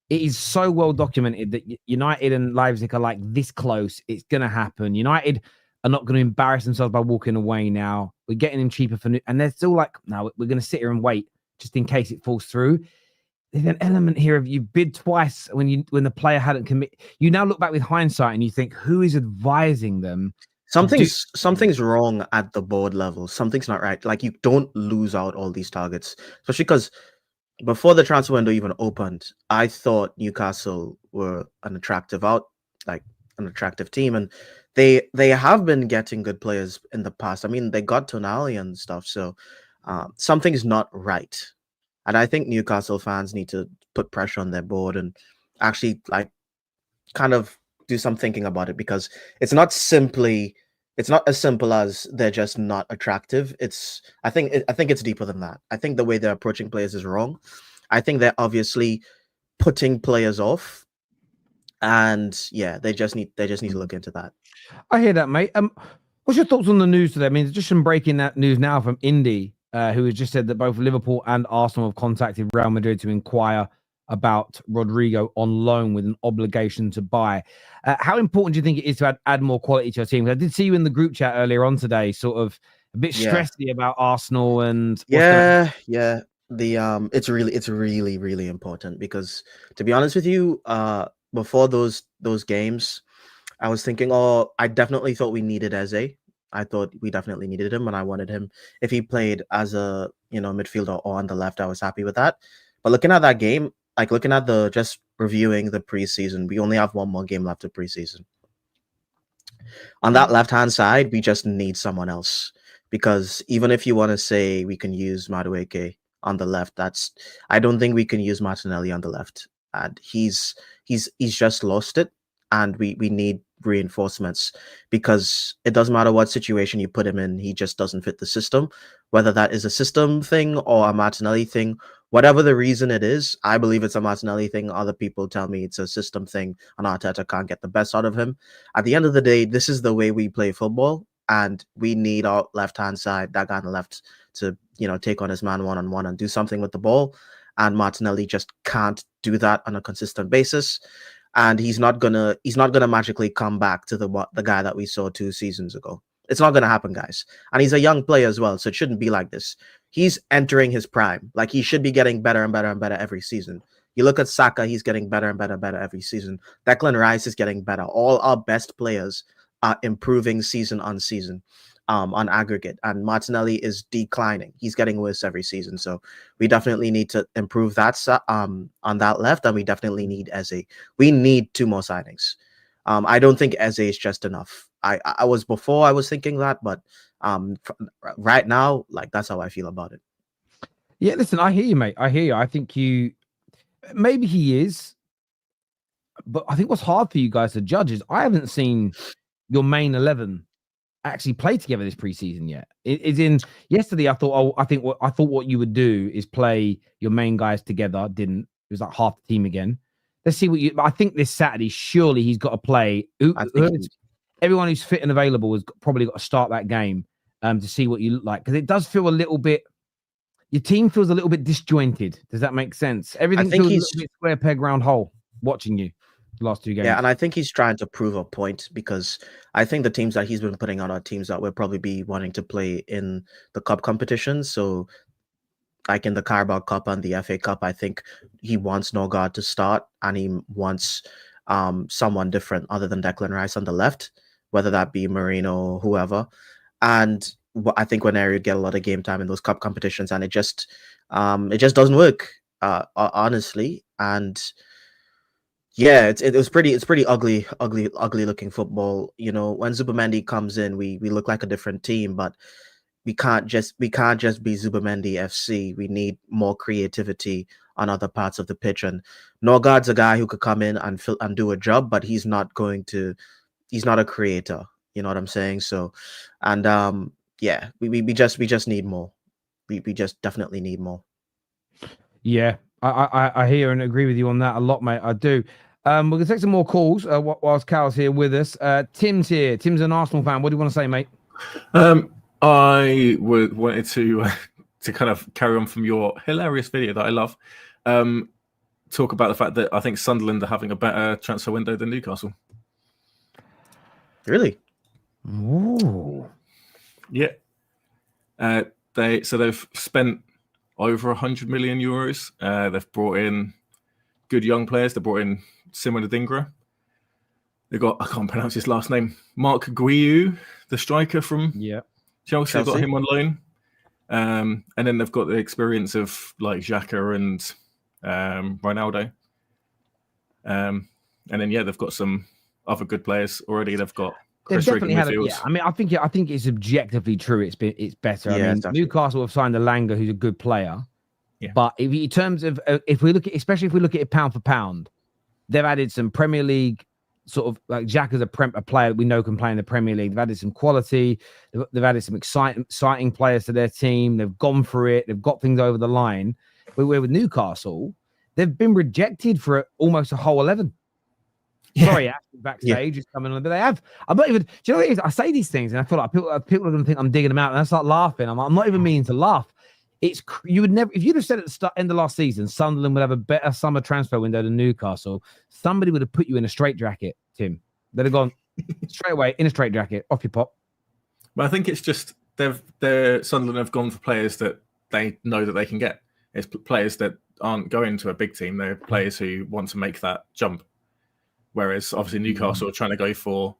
It is so well documented that United and Leipzig are like this close. It's going to happen. United are not going to embarrass themselves by walking away now. We're getting him cheaper for new, and they're still like, no, we're going to sit here and wait just in case it falls through. There's an element here of you bid twice when the player hadn't committed. You now look back with hindsight and you think, who is advising them? Something's wrong at the board level. Something's not right. Like, you don't lose out all these targets, especially because before the transfer window even opened, I thought Newcastle were an attractive team, and they have been getting good players in the past. I mean, they got Tonali and stuff, so something's not right. And I think Newcastle fans need to put pressure on their board and actually kind of do some thinking about it, because it's not as simple as they're just not attractive. I think it's deeper than that. I think the way they're approaching players is wrong. I think they're obviously putting players off, and yeah, they just need to look into that. I hear that, mate. What's your thoughts on the news today? I mean, just some breaking that news now from Indy, who has just said that both Liverpool and Arsenal have contacted Real Madrid to inquire about Rodrygo on loan with an obligation to buy. How important do you think it is to add more quality to your team? I did see you in the group chat earlier on today, sort of a bit stressy about Arsenal and yeah. It's really important, because to be honest with you, before those games, I was thinking, I definitely thought we needed Eze. I thought we definitely needed him, and I wanted him. If he played as a midfielder or on the left, I was happy with that. But looking at that game, just reviewing the preseason, we only have one more game left of preseason. On that left-hand side, we just need someone else, because even if you want to say we can use Madueke on the left, I don't think we can use Martinelli on the left, and he's just lost it, and we need reinforcements, because it doesn't matter what situation you put him in, he just doesn't fit the system, whether that is a system thing or a Martinelli thing. Whatever the reason it is, I believe it's a Martinelli thing. Other people tell me it's a system thing and Arteta can't get the best out of him. At the end of the day, this is the way we play football, and we need our left-hand side, that guy on the left, to take on his man one-on-one and do something with the ball, and Martinelli just can't do that on a consistent basis. and he's not gonna magically come back to the guy that we saw 2 seasons ago. It's not gonna happen, guys. And he's a young player as well, so it shouldn't be like this. He's entering his prime. Like, he should be getting better and better and better every season. You look at Saka, he's getting better and better and better every season. Declan Rice is getting better. All our best players are improving season on season, on aggregate. And Martinelli is declining. He's getting worse every season. So we definitely need to improve that on that left, and we definitely need Eze. We need 2 more signings. I don't think Eze is just enough. I was thinking that, but right now, like, that's how I feel about it. Yeah, listen, I hear you, mate. I hear you. I think maybe he is, but I think what's hard for you guys to judge is I haven't seen your main 11 actually play together this preseason yet. Yesterday, I thought what you would do is play your main guys together. Didn't. It was like half the team again. Let's see I think this Saturday, surely he's got to play. Everyone who's fit and available has probably got to start that game to see what you look like, because it does feel a little bit. Your team feels a little bit disjointed. Does that make sense? Everything feels a little bit square peg round hole watching you the last 2 games. Yeah, and I think he's trying to prove a point, because I think the teams that he's been putting on are teams that will probably be wanting to play in the cup competitions. So, like in the Carabao Cup and the FA Cup, I think he wants Norgard to start, and he wants someone different other than Declan Rice on the left, whether that be Marino or whoever. And I think Waneri would get a lot of game time in those cup competitions, and it just doesn't work, honestly. And yeah, it's pretty ugly looking football. You know, when Zubimendi comes in, we look like a different team, but we can't just be Zubimendi FC. We need more creativity on other parts of the pitch. And Norgard's a guy who could come in and do a job, but he's not a creator. You know what I'm saying? So, and yeah, we just need more. We just definitely need more. Yeah, I hear and agree with you on that a lot, mate. I do. We're gonna take some more calls whilst Cal's here with us. Tim's here. Tim's an Arsenal fan. What do you want to say, mate? I wanted to kind of carry on from your hilarious video that I love. Talk about the fact that I think Sunderland are having a better transfer window than Newcastle. Really? Ooh. Yeah. They've spent over 100 million euros. They've brought in good young players. They brought in Simon Adingra. They got, I can't pronounce his last name, Mark Guiu, the striker from Chelsea. They got him on loan. And then they've got the experience of like Xhaka and Ronaldo. And then they've got some other good players already. They've got Chris definitely had I mean, I think it's objectively true. It's better. Yeah, I mean, Newcastle have signed Alanga, who's a good player. Yeah. But in terms of especially if we look at it pound for pound, they've added some Premier League sort of like Jack is a player that we know can play in the Premier League. They've added some quality. They've added some exciting players to their team. They've gone for it. They've got things over the line. But with Newcastle, they've been rejected for almost a whole 11. Yeah. Sorry, backstage is coming on, but they have. I'm not even. Do you know what it is? I say these things, and I feel like people are going to think I'm digging them out, and I start laughing. I'm not even meaning to laugh. You would never, if you'd have said at the end of last season, Sunderland would have a better summer transfer window than Newcastle. Somebody would have put you in a straitjacket, Tim. They'd have gone straight away in a straitjacket, off your pop. But I think it's just Sunderland have gone for players that they know that they can get. It's players that aren't going to a big team. They're players who want to make that jump. Whereas obviously Newcastle are trying to go for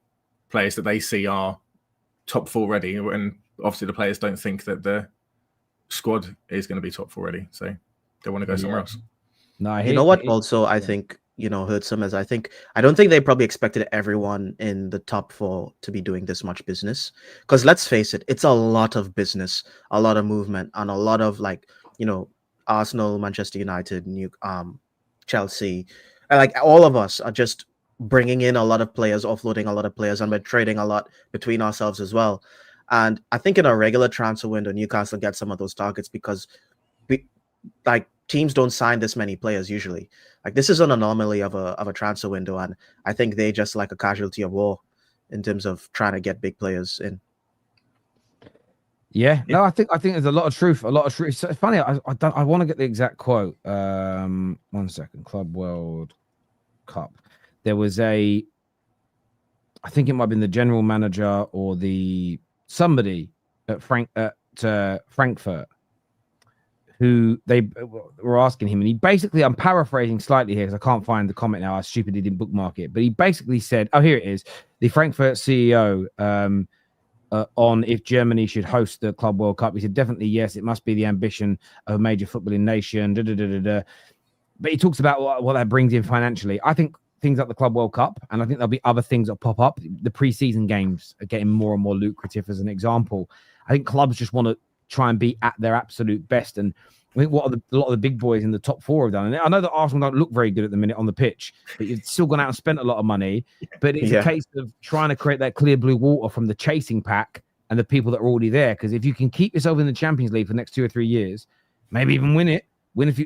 players that they see are top four ready, and obviously the players don't think that the squad is going to be top four ready, so they want to go somewhere else. No, you know what? Also, I think hurt some as I don't think they probably expected everyone in the top four to be doing this much business. Because let's face it, it's a lot of business, a lot of movement, and a lot of Arsenal, Manchester United, Chelsea, like all of us are just bringing in a lot of players, offloading a lot of players, and we're trading a lot between ourselves as well. And I think in a regular transfer window, Newcastle gets some of those targets because teams don't sign this many players usually. Like, this is an anomaly of a transfer window, and I think they just like a casualty of war in terms of trying to get big players in. Yeah, no, I think there's a lot of truth. So it's funny. I want to get the exact quote. 1 second. Club World Cup. there was I think it might have been the general manager or somebody at Frankfurt who they were asking him, and he basically, I'm paraphrasing slightly here because I can't find the comment now. I stupidly didn't bookmark it, but he basically said, "Oh, here it is." The Frankfurt CEO on if Germany should host the Club World Cup, he said, "Definitely yes. It must be the ambition of a major footballing nation." But he talks about what that brings in financially. I think things like the Club World Cup, and I think there'll be other things that pop up. The preseason games are getting more and more lucrative, as an example. I think clubs just want to try and be at their absolute best. And I think what a lot of the big boys in the top four have done. And I know that Arsenal don't look very good at the minute on the pitch, but you've still gone out and spent a lot of money. But it's a case of trying to create that clear blue water from the chasing pack and the people that are already there. Because if you can keep yourself in the Champions League for the next 2 or 3 years, maybe even win a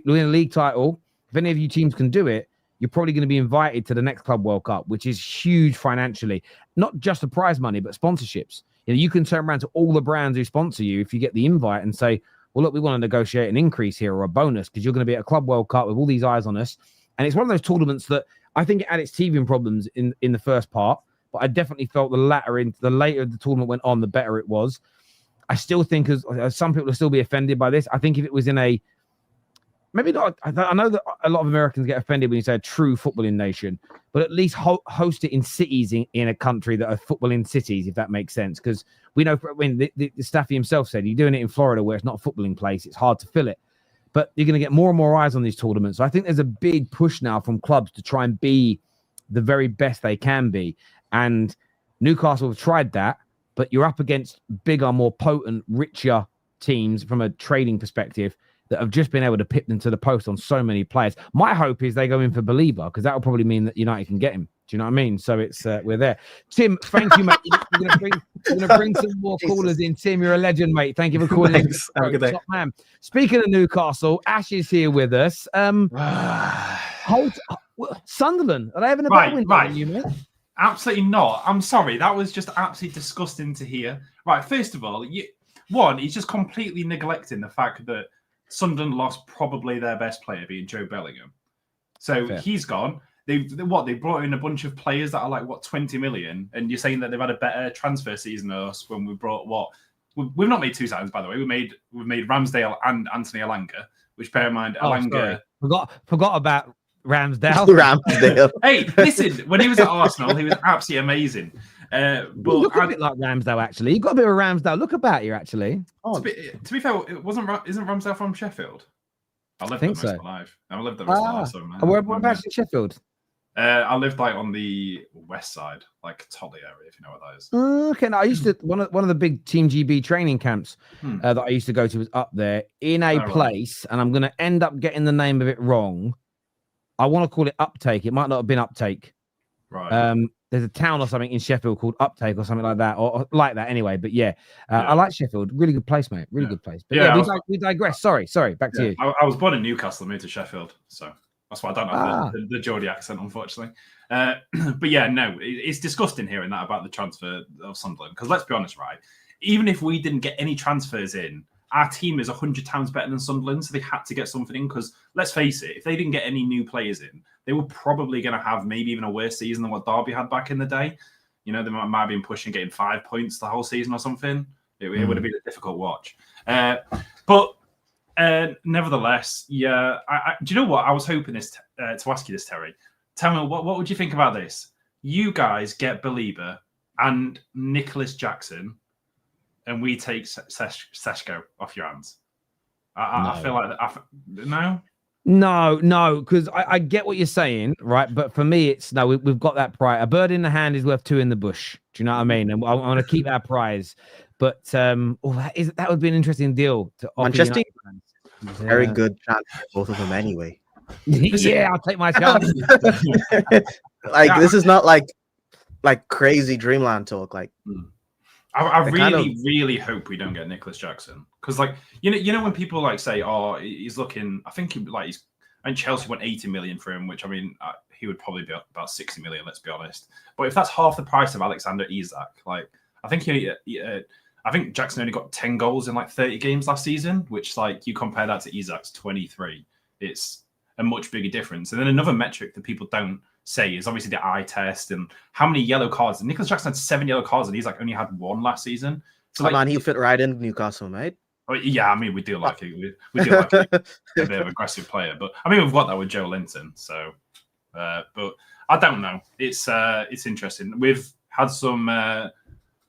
league title, if any of you teams can do it, you're probably going to be invited to the next Club World Cup, which is huge financially. Not just the prize money, but sponsorships. You can turn around to all the brands who sponsor you if you get the invite and say, well, look, we want to negotiate an increase here or a bonus because you're going to be at a Club World Cup with all these eyes on us. And it's one of those tournaments that I think it had its teething problems in the first part, but I definitely felt the later the tournament went on, the better it was. I still think, as some people will still be offended by this, I think if it was in maybe not. I know that a lot of Americans get offended when you say a true footballing nation, but at least host it in cities in a country that are footballing cities, if that makes sense. Because we know, the Staffy himself said, you're doing it in Florida where it's not a footballing place, it's hard to fill it. But you're going to get more and more eyes on these tournaments. So I think there's a big push now from clubs to try and be the very best they can be. And Newcastle have tried that, but you're up against bigger, more potent, richer teams from a trading perspective that have just been able to pip them to the post on so many players. My hope is they go in for Beleba, because that will probably mean that United can get him. Do you know what I mean? So it's we're there. Tim, thank you, mate. You're going to bring some more callers in. Tim, you're a legend, mate. Thank you for calling in. Have a good day. Top man. Speaking of Newcastle, Ash is here with us. Sunderland, are they having a better win than you, mate? Absolutely not. I'm sorry. That was just absolutely disgusting to hear. Right, first of all, he's just completely neglecting the fact that Sunderland lost probably their best player, being Joe Bellingham. So he's gone. They brought in a bunch of players that are like 20 million, and you're saying that they've had a better transfer season than us when we brought we've not made two signings, by the way. We've made Ramsdale and Anthony Elanga, which, bear in mind, Elanga forgot about Ramsdale. Ramsdale. Hey, listen, when he was at Arsenal, he was absolutely amazing. But you look a bit like Ramsdale, actually. You got a bit of a Ramsdale look about you, actually. To be fair, isn't Ramsdale from Sheffield? I lived there most of my life. I lived there most of my life. So whereabouts in Sheffield? I lived on the west side, Totley area, if you know what that is. Okay, no, I used to one of the big Team GB training camps that I used to go to was up there in a place, and I'm going to end up getting the name of it wrong. I want to call it Uptake. It might not have been Uptake. Right. There's a town or something in Sheffield called Uptake or something like that, or like that anyway. But I like Sheffield. Really good place, mate. Really good place. But we digress. Sorry. Back to you. I was born in Newcastle and moved to Sheffield, so that's why I don't have the Geordie accent, unfortunately. But it's disgusting hearing that about the transfer of Sunderland. Because let's be honest, right? Even if we didn't get any transfers in, our team is 100 times better than Sunderland, so they had to get something in. Because let's face it, if they didn't get any new players in, they were probably going to have maybe even a worse season than what Derby had back in the day. They might have been pushing getting 5 points the whole season or something. It would have been a difficult watch. But nevertheless, do you know what? I was hoping to ask you this, Terry. Tell me, what would you think about this? You guys get Beleba and Nicholas Jackson, and we take Seshko off your hands. I feel like that. No? No, because I get what you're saying, right? But for me, it's no. We've got that prize. A bird in the hand is worth two in the bush. Do you know what I mean? And I want to keep our prize. But that would be an interesting deal to offer. Manchester, very good chance for both of them anyway. Yeah, I'll take my chance. This is not like crazy dreamland talk. I really hope we don't get Nicholas Jackson, because when people say, oh, he's looking, I think and Chelsea went 80 million for him, which he would probably be about 60 million, let's be honest. But if that's half the price of Alexander Isak, I think Jackson only got 10 goals in 30 games last season, which you compare that to Isak's 23, it's a much bigger difference. And then another metric that people don't say is obviously the eye test and how many yellow cards. Nicholas Jackson had 7 yellow cards, and he's like only had 1 last season. So like, man, he'll fit right in Newcastle, mate. Yeah, I mean, we do like it. We do like a bit of aggressive player, but I mean, we've got that with Joe Linton. So, but I don't know. It's interesting. We've had some.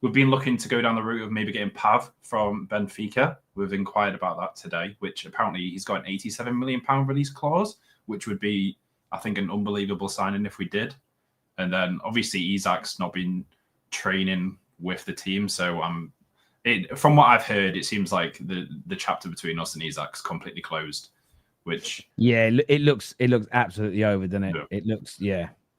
We've been looking to go down the route of maybe getting Pav from Benfica. We've inquired about that today, which apparently he's got an £87 million release clause, which would be, I think, an unbelievable signing if we did. And then obviously Isak's not been training with the team, so from what I've heard, it seems like the chapter between us and Isak's completely closed. Which it looks absolutely over, doesn't it? Yeah. It looks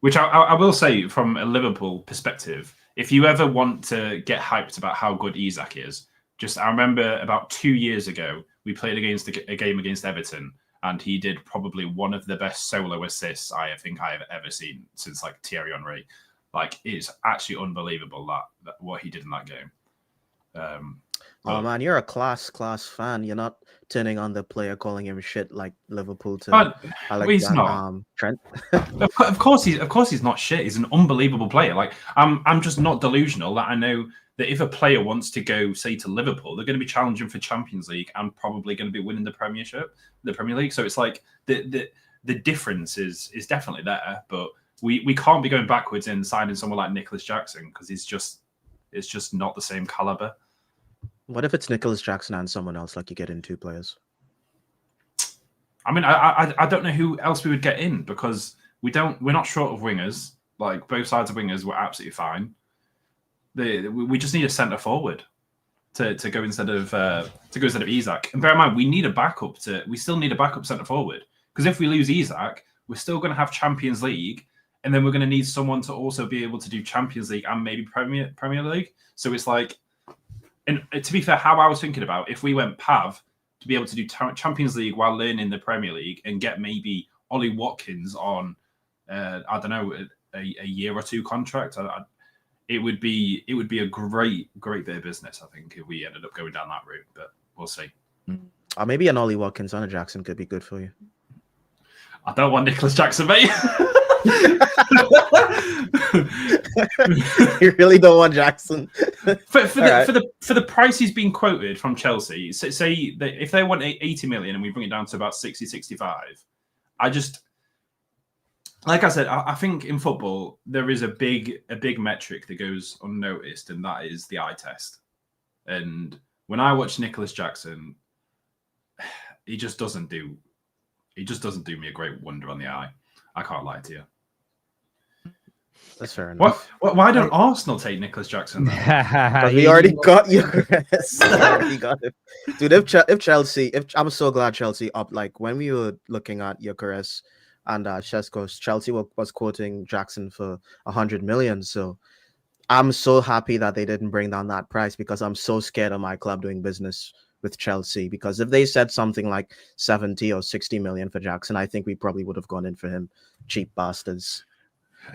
Which I will say from a Liverpool perspective, if you ever want to get hyped about how good Isak is, I remember about 2 years ago we played against a game against Everton, and he did probably one of the best solo assists I think I have ever seen since like Thierry Henry. Like, it's actually unbelievable that what he did in that game. Oh man, you're a class fan. You're not turning on the player calling him shit like Liverpool to he's not. Trent. of course he's not shit. He's an unbelievable player. Like, I'm just not delusional that I know that if a player wants to go, say, to Liverpool, they're going to be challenging for Champions League and probably going to be winning the Premier League. So it's like the difference is definitely there, but we can't be going backwards in signing someone like Nicholas Jackson because it's just not the same caliber. What if it's Nicholas Jackson and someone else, like you get in 2 players? I mean, I don't know who else we would get in because we're not short of wingers. Like, both sides of wingers were absolutely fine. We just need a centre forward to go instead of Isak. And bear in mind, we still need a backup centre forward because if we lose Isak, we're still going to have Champions League, and then we're going to need someone to also be able to do Champions League and maybe Premier League. So it's like. And to be fair, how I was thinking about, if we went Pav to be able to do Champions League while learning the Premier League and get maybe Ollie Watkins on, I don't know, a year or 2 contract, it would be a great bit of business, I think, if we ended up going down that route. But we'll see. Or maybe an Ollie Watkins on a Jackson could be good for you. I don't want Nicholas Jackson, mate. You really don't want Jackson. For the price he's been quoted from Chelsea, say that if they want 80 million and we bring it down to about 60, 65, like I said, I think in football there is a big metric that goes unnoticed, and that is the eye test. And when I watch Nicholas Jackson, he just doesn't do me a great wonder on the eye. I can't lie to you. That's fair enough. Why don't Arsenal take Nicholas Jackson? Because we already got Eucharist. already got it. Dude, if Chelsea, I'm so glad Chelsea up. Like, when we were looking at Eucharist and Chesco, Chelsea was quoting Jackson for 100 million. So I'm so happy that they didn't bring down that price, because I'm so scared of my club doing business with Chelsea. Because if they said something like 70 or 60 million for Jackson, I think we probably would have gone in for him. Cheap bastards.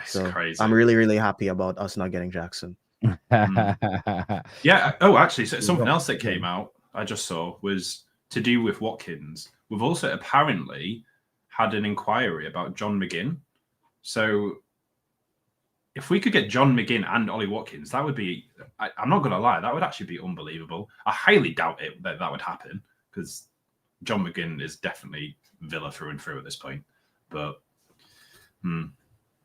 So crazy. I'm really, really happy about us not getting Jackson. Yeah. Oh, actually, so something else that came out I just saw was to do with Watkins. We've also apparently had an inquiry about John McGinn. So if we could get John McGinn and Ollie Watkins, that would be, I'm not going to lie, that would actually be unbelievable. I highly doubt that would happen, because John McGinn is definitely Villa through and through at this point. But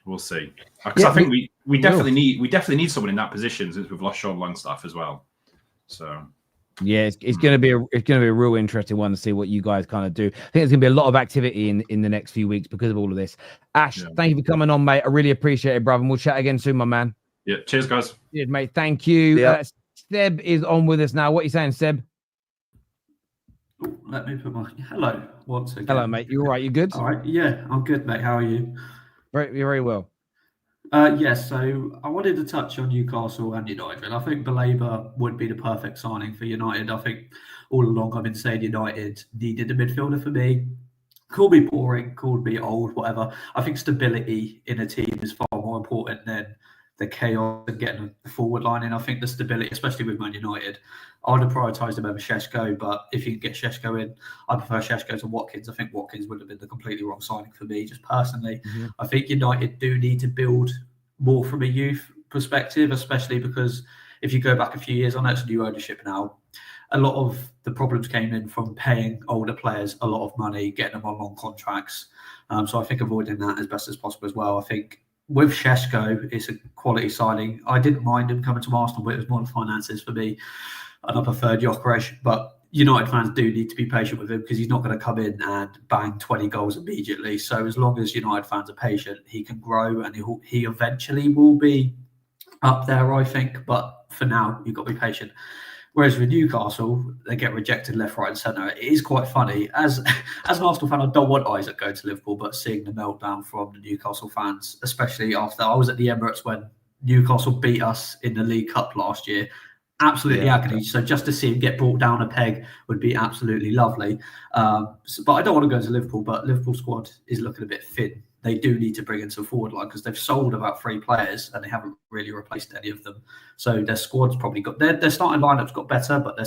we'll see. Because I think we definitely need someone in that position, since we've lost Sean Longstaff as well. So yeah, it's going to be a real interesting one to see what you guys kind of do. I think there's going to be a lot of activity in the next few weeks because of all of this. Ash, thank you for coming on, mate. I really appreciate it, brother. And we'll chat again soon, my man. Yeah, cheers, guys. Cheers, mate. Thank you. Yeah. Seb is on with us now. What are you saying, Seb? Ooh, let me put my hello once again. Hello, mate. You all right? You good? All right. Yeah, I'm good, mate. How are you? You're very well. Yes, so I wanted to touch on Newcastle and United. I think Beleba would be the perfect signing for United. I think all along I've been saying United needed a midfielder for me. Call me boring, call me old, whatever. I think stability in a team is far more important than the chaos and getting the forward line in. I think the stability, especially with Man United, I would have prioritised him over Šeško, but if you can get Šeško in, I prefer Šeško to Watkins. I think Watkins would have been the completely wrong signing for me, just personally. I think United do need to build more from a youth perspective, especially because if you go back a few years, I know it's new ownership now, a lot of the problems came in from paying older players a lot of money, getting them on long contracts. So I think avoiding that as best as possible as well. I think with Šeško, it's a quality signing. I didn't mind him coming to Arsenal, but it was more the finances for me. And I preferred Gyökeres. But United fans do need to be patient with him because he's not going to come in and bang 20 goals immediately. So as long as United fans are patient, he can grow and he eventually will be up there, I think. But for now, you've got to be patient. Whereas with Newcastle, they get rejected left, right, and centre. It is quite funny. As an Arsenal fan, I don't want Isak going to Liverpool, but seeing the meltdown from the Newcastle fans, especially after I was at the Emirates when Newcastle beat us in the League Cup last year, absolutely agony. So just to see him get brought down a peg would be absolutely lovely. But I don't want to go to Liverpool, but Liverpool squad is looking a bit thin. They do need to bring in some forward line because they've sold about 3 players and they haven't really replaced any of them. So their squad's probably got their starting lineup's got better, but their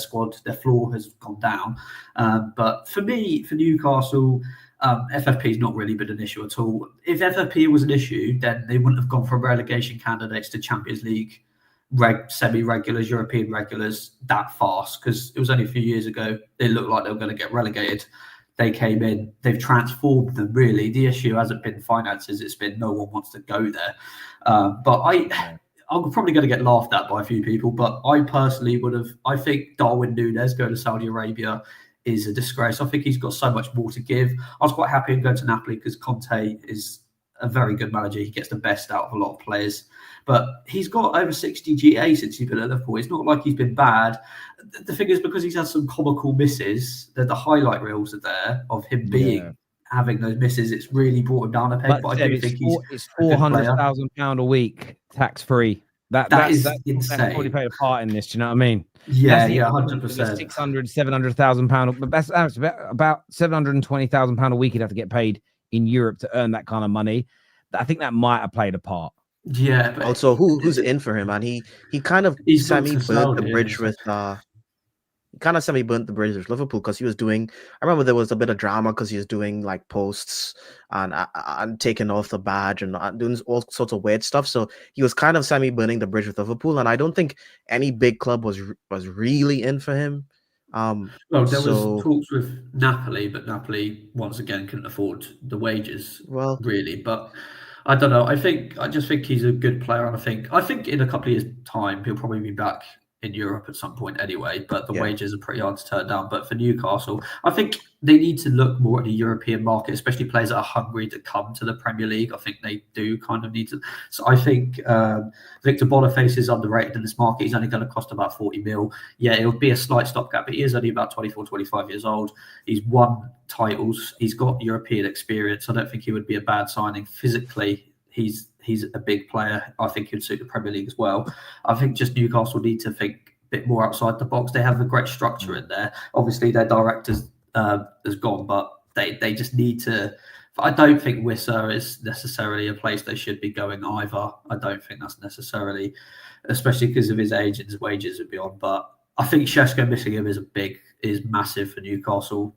floor has gone down. But for me, for Newcastle, FFP has not really been an issue at all. If FFP was an issue, then they wouldn't have gone from relegation candidates to Champions League semi-regulars, European regulars that fast, because it was only a few years ago it looked like they were going to get relegated. They came in, they've transformed them really. The issue hasn't been finances, it's been no one wants to go there. But I'm probably going to get laughed at by a few people, but I personally I think Darwin Núñez going to Saudi Arabia is a disgrace. I think he's got so much more to give. I was quite happy in going to Napoli because Conte is a very good manager. He gets the best out of a lot of players. But he's got over 60 GA since he's been at Liverpool. It's not like he's been bad. The thing is, because he's had some comical misses, the highlight reels are there of him having those misses. It's really brought him down a peg. But I do think it's £400,000 a week tax free. That is insane. That's probably played a part in this. Do you know what I mean? Yeah, 100%. £700,000, but that's about £720,000 a week. He'd have to get paid in Europe to earn that kind of money. I think that might have played a part. Yeah, but also who's in for him, and he kind of semi-burnt the bridge with Liverpool because he was doing. I remember there was a bit of drama because he was doing like posts and taking off the badge and doing all sorts of weird stuff. So he was kind of semi-burning the bridge with Liverpool, and I don't think any big club was really in for him. Well, there was talks with Napoli, but Napoli once again couldn't afford the wages. Really, but. I don't know. I just think he's a good player, and I think in a couple of years' time he'll probably be back in Europe at some point anyway. But the wages are pretty hard to turn down. But for Newcastle, I think they need to look more at the European market, especially players that are hungry to come to the Premier League. I think they do kind of need to. So I think Victor Boniface is underrated in this market. He's only going to cost about 40 mil. Yeah, it'll be a slight stopgap, but he is only about 24, 25 years old. He's won titles. He's got European experience. I don't think he would be a bad signing. Physically, he's a big player. I think he'd suit the Premier League as well. I think just Newcastle need to think a bit more outside the box. They have a great structure in there. Obviously, their directors has gone, but they just need to. I don't think Wissa is necessarily a place they should be going either. I don't think that's necessarily, especially because of his age and his wages and beyond. But I think Šeško missing him is massive for Newcastle.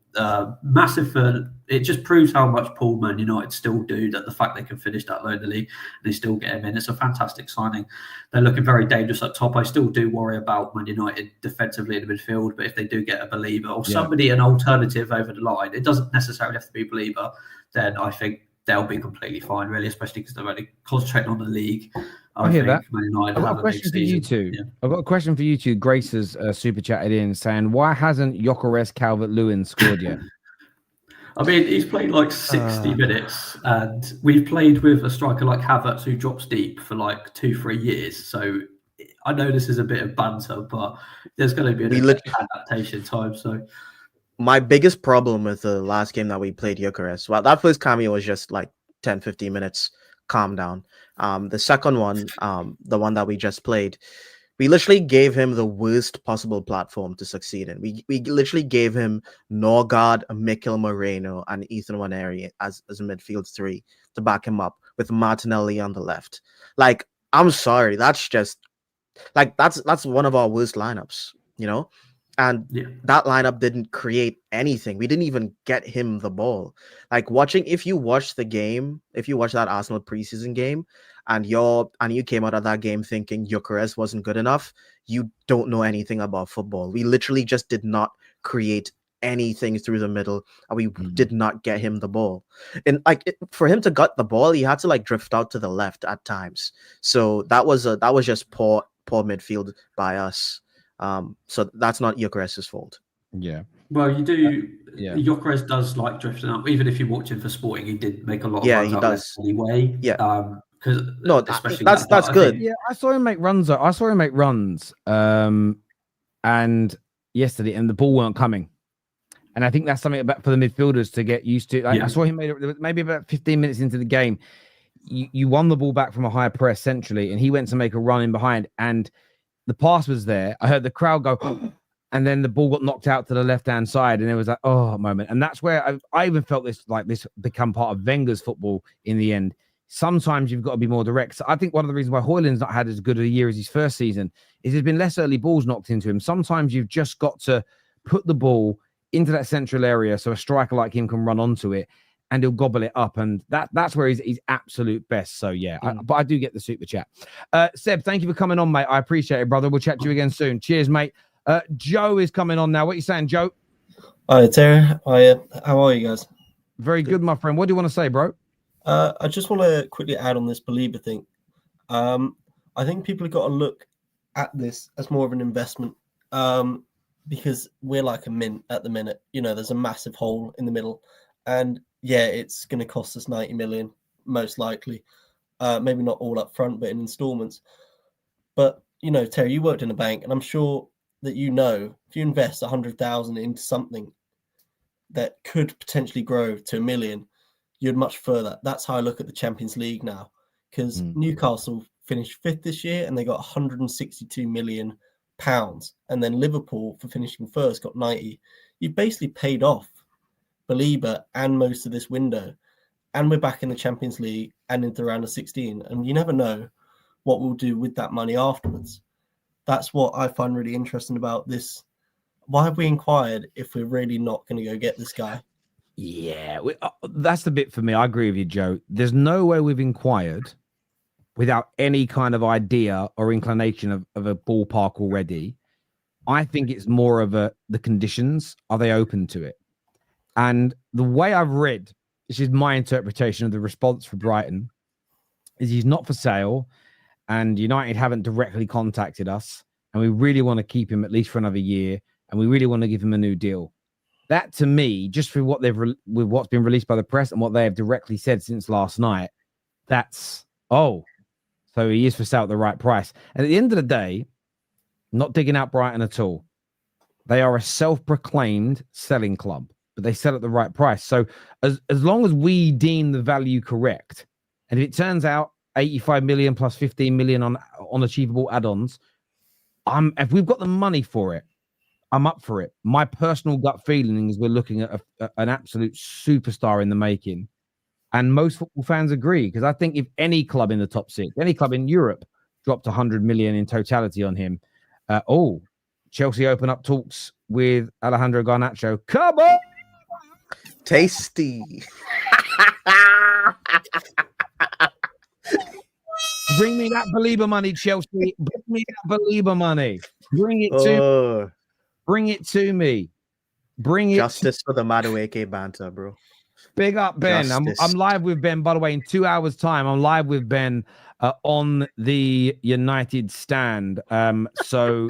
Massive for it. Just proves how much Paul Man United still do. That the fact they can finish that low in the league and they still get him in. It's a fantastic signing. They're looking very dangerous up top. I still do worry about Man United defensively in the midfield, but if they do get a Beleba or somebody an alternative over the line, it doesn't necessarily have to be Beleba. Then I think they'll be completely fine, really, especially because they're only concentrating on the league. I hear that. I've got a question for you two. Yeah. I've got a question for you two. Grace has super chatted in saying, why hasn't Gyökeres Calvert-Lewin scored yet? I mean, he's played like 60 minutes, and we've played with a striker like Havertz who drops deep for like 2-3 years. So I know this is a bit of banter, but there's going to be an adaptation time. So my biggest problem with the last game that we played Gyökeres, well, that first cameo was just like 10-15 minutes. Calm down. The second one, the one that we just played, we literally gave him the worst possible platform to succeed in. We literally gave him Norgard, Mikel Moreno, and Ethan Nwaneri as a midfield three to back him up with Martinelli on the left. Like, I'm sorry. That's just like that's one of our worst lineups, and that lineup didn't create anything. We didn't even get him the ball. Like if you watch that Arsenal preseason game, and you came out of that game thinking Gyökeres wasn't good enough, you don't know anything about football. We literally just did not create anything through the middle, and we did not get him the ball. And for him to gut the ball, he had to drift out to the left at times. So that was just poor midfield by us. So that's not Gyökeres' fault. Yeah. Well, you do. Gyökeres does like drifting up. Even if you watch him for Sporting, he did make a lot of runs he out does. left anyway. Yeah. Because that's good. Yeah, I saw him make runs. And yesterday, and the ball weren't coming. And I think that's something about for the midfielders to get used to. I saw him maybe about 15 minutes into the game. You won the ball back from a high press centrally, and he went to make a run in behind, and the pass was there. I heard the crowd go, and then the ball got knocked out to the left-hand side, and it was like, oh, moment. And that's where I even felt this become part of Wenger's football in the end. Sometimes you've got to be more direct. So I think one of the reasons why Højlund's not had as good a year as his first season is there's been less early balls knocked into him. Sometimes you've just got to put the ball into that central area so a striker like him can run onto it and he'll gobble it up. And that's where he's absolute best. So, yeah, but I do get the super chat. Seb, thank you for coming on, mate. I appreciate it, brother. We'll chat to you again soon. Cheers, mate. Joe is coming on now. What are you saying, Joe? Hi, Terry. How are you guys? Very good, my friend. What do you want to say, bro? I just want to quickly add on this Beleba thing. I think people have got to look at this as more of an investment because we're like a mint at the minute. There's a massive hole in the middle. And, yeah, it's going to cost us 90 million, most likely. Maybe not all up front, but in installments. But, Terry, you worked in a bank, and I'm sure that if you invest 100,000 into something that could potentially grow to 1 million, you'd much further. That's how I look at the Champions League now, because Newcastle finished 5th this year and they got 162 million pounds, and then Liverpool for finishing first got 90. You basically paid off Beleba and most of this window, and we're back in the Champions League and into the round of 16, and you never know what we'll do with that money afterwards. That's what I find really interesting about this. Why have we inquired if we're really not going to go get this guy? Yeah, that's the bit for me. I agree with you, Joe. There's no way we've inquired without any kind of idea or inclination of a ballpark already. I think it's more of the conditions. Are they open to it? And the way I've read, this is my interpretation of the response for Brighton, is he's not for sale and United haven't directly contacted us and we really want to keep him at least for another year and we really want to give him a new deal. That, to me, just for what with what's been released by the press and what they have directly said since last night, that's, so he is for sale at the right price. And at the end of the day, not digging out Brighton at all. They are a self-proclaimed selling club, but they sell at the right price. So as long as we deem the value correct, and if it turns out 85 million plus 15 million on achievable add-ons, if we've got the money for it, I'm up for it. My personal gut feeling is we're looking at an absolute superstar in the making. And most football fans agree, because I think if any club in the top 6, any club in Europe dropped 100 million in totality on him, Chelsea open up talks with Alejandro Garnacho. Come on! Tasty. Bring me that Beleba money, Chelsea. Bring me that Beleba money. Bring it to Bring it to me. Bring it. Justice for the Madueke banter, bro. Big up, Ben. I'm live with Ben, by the way, in 2 hours' time. I'm live with Ben on the United stand. So,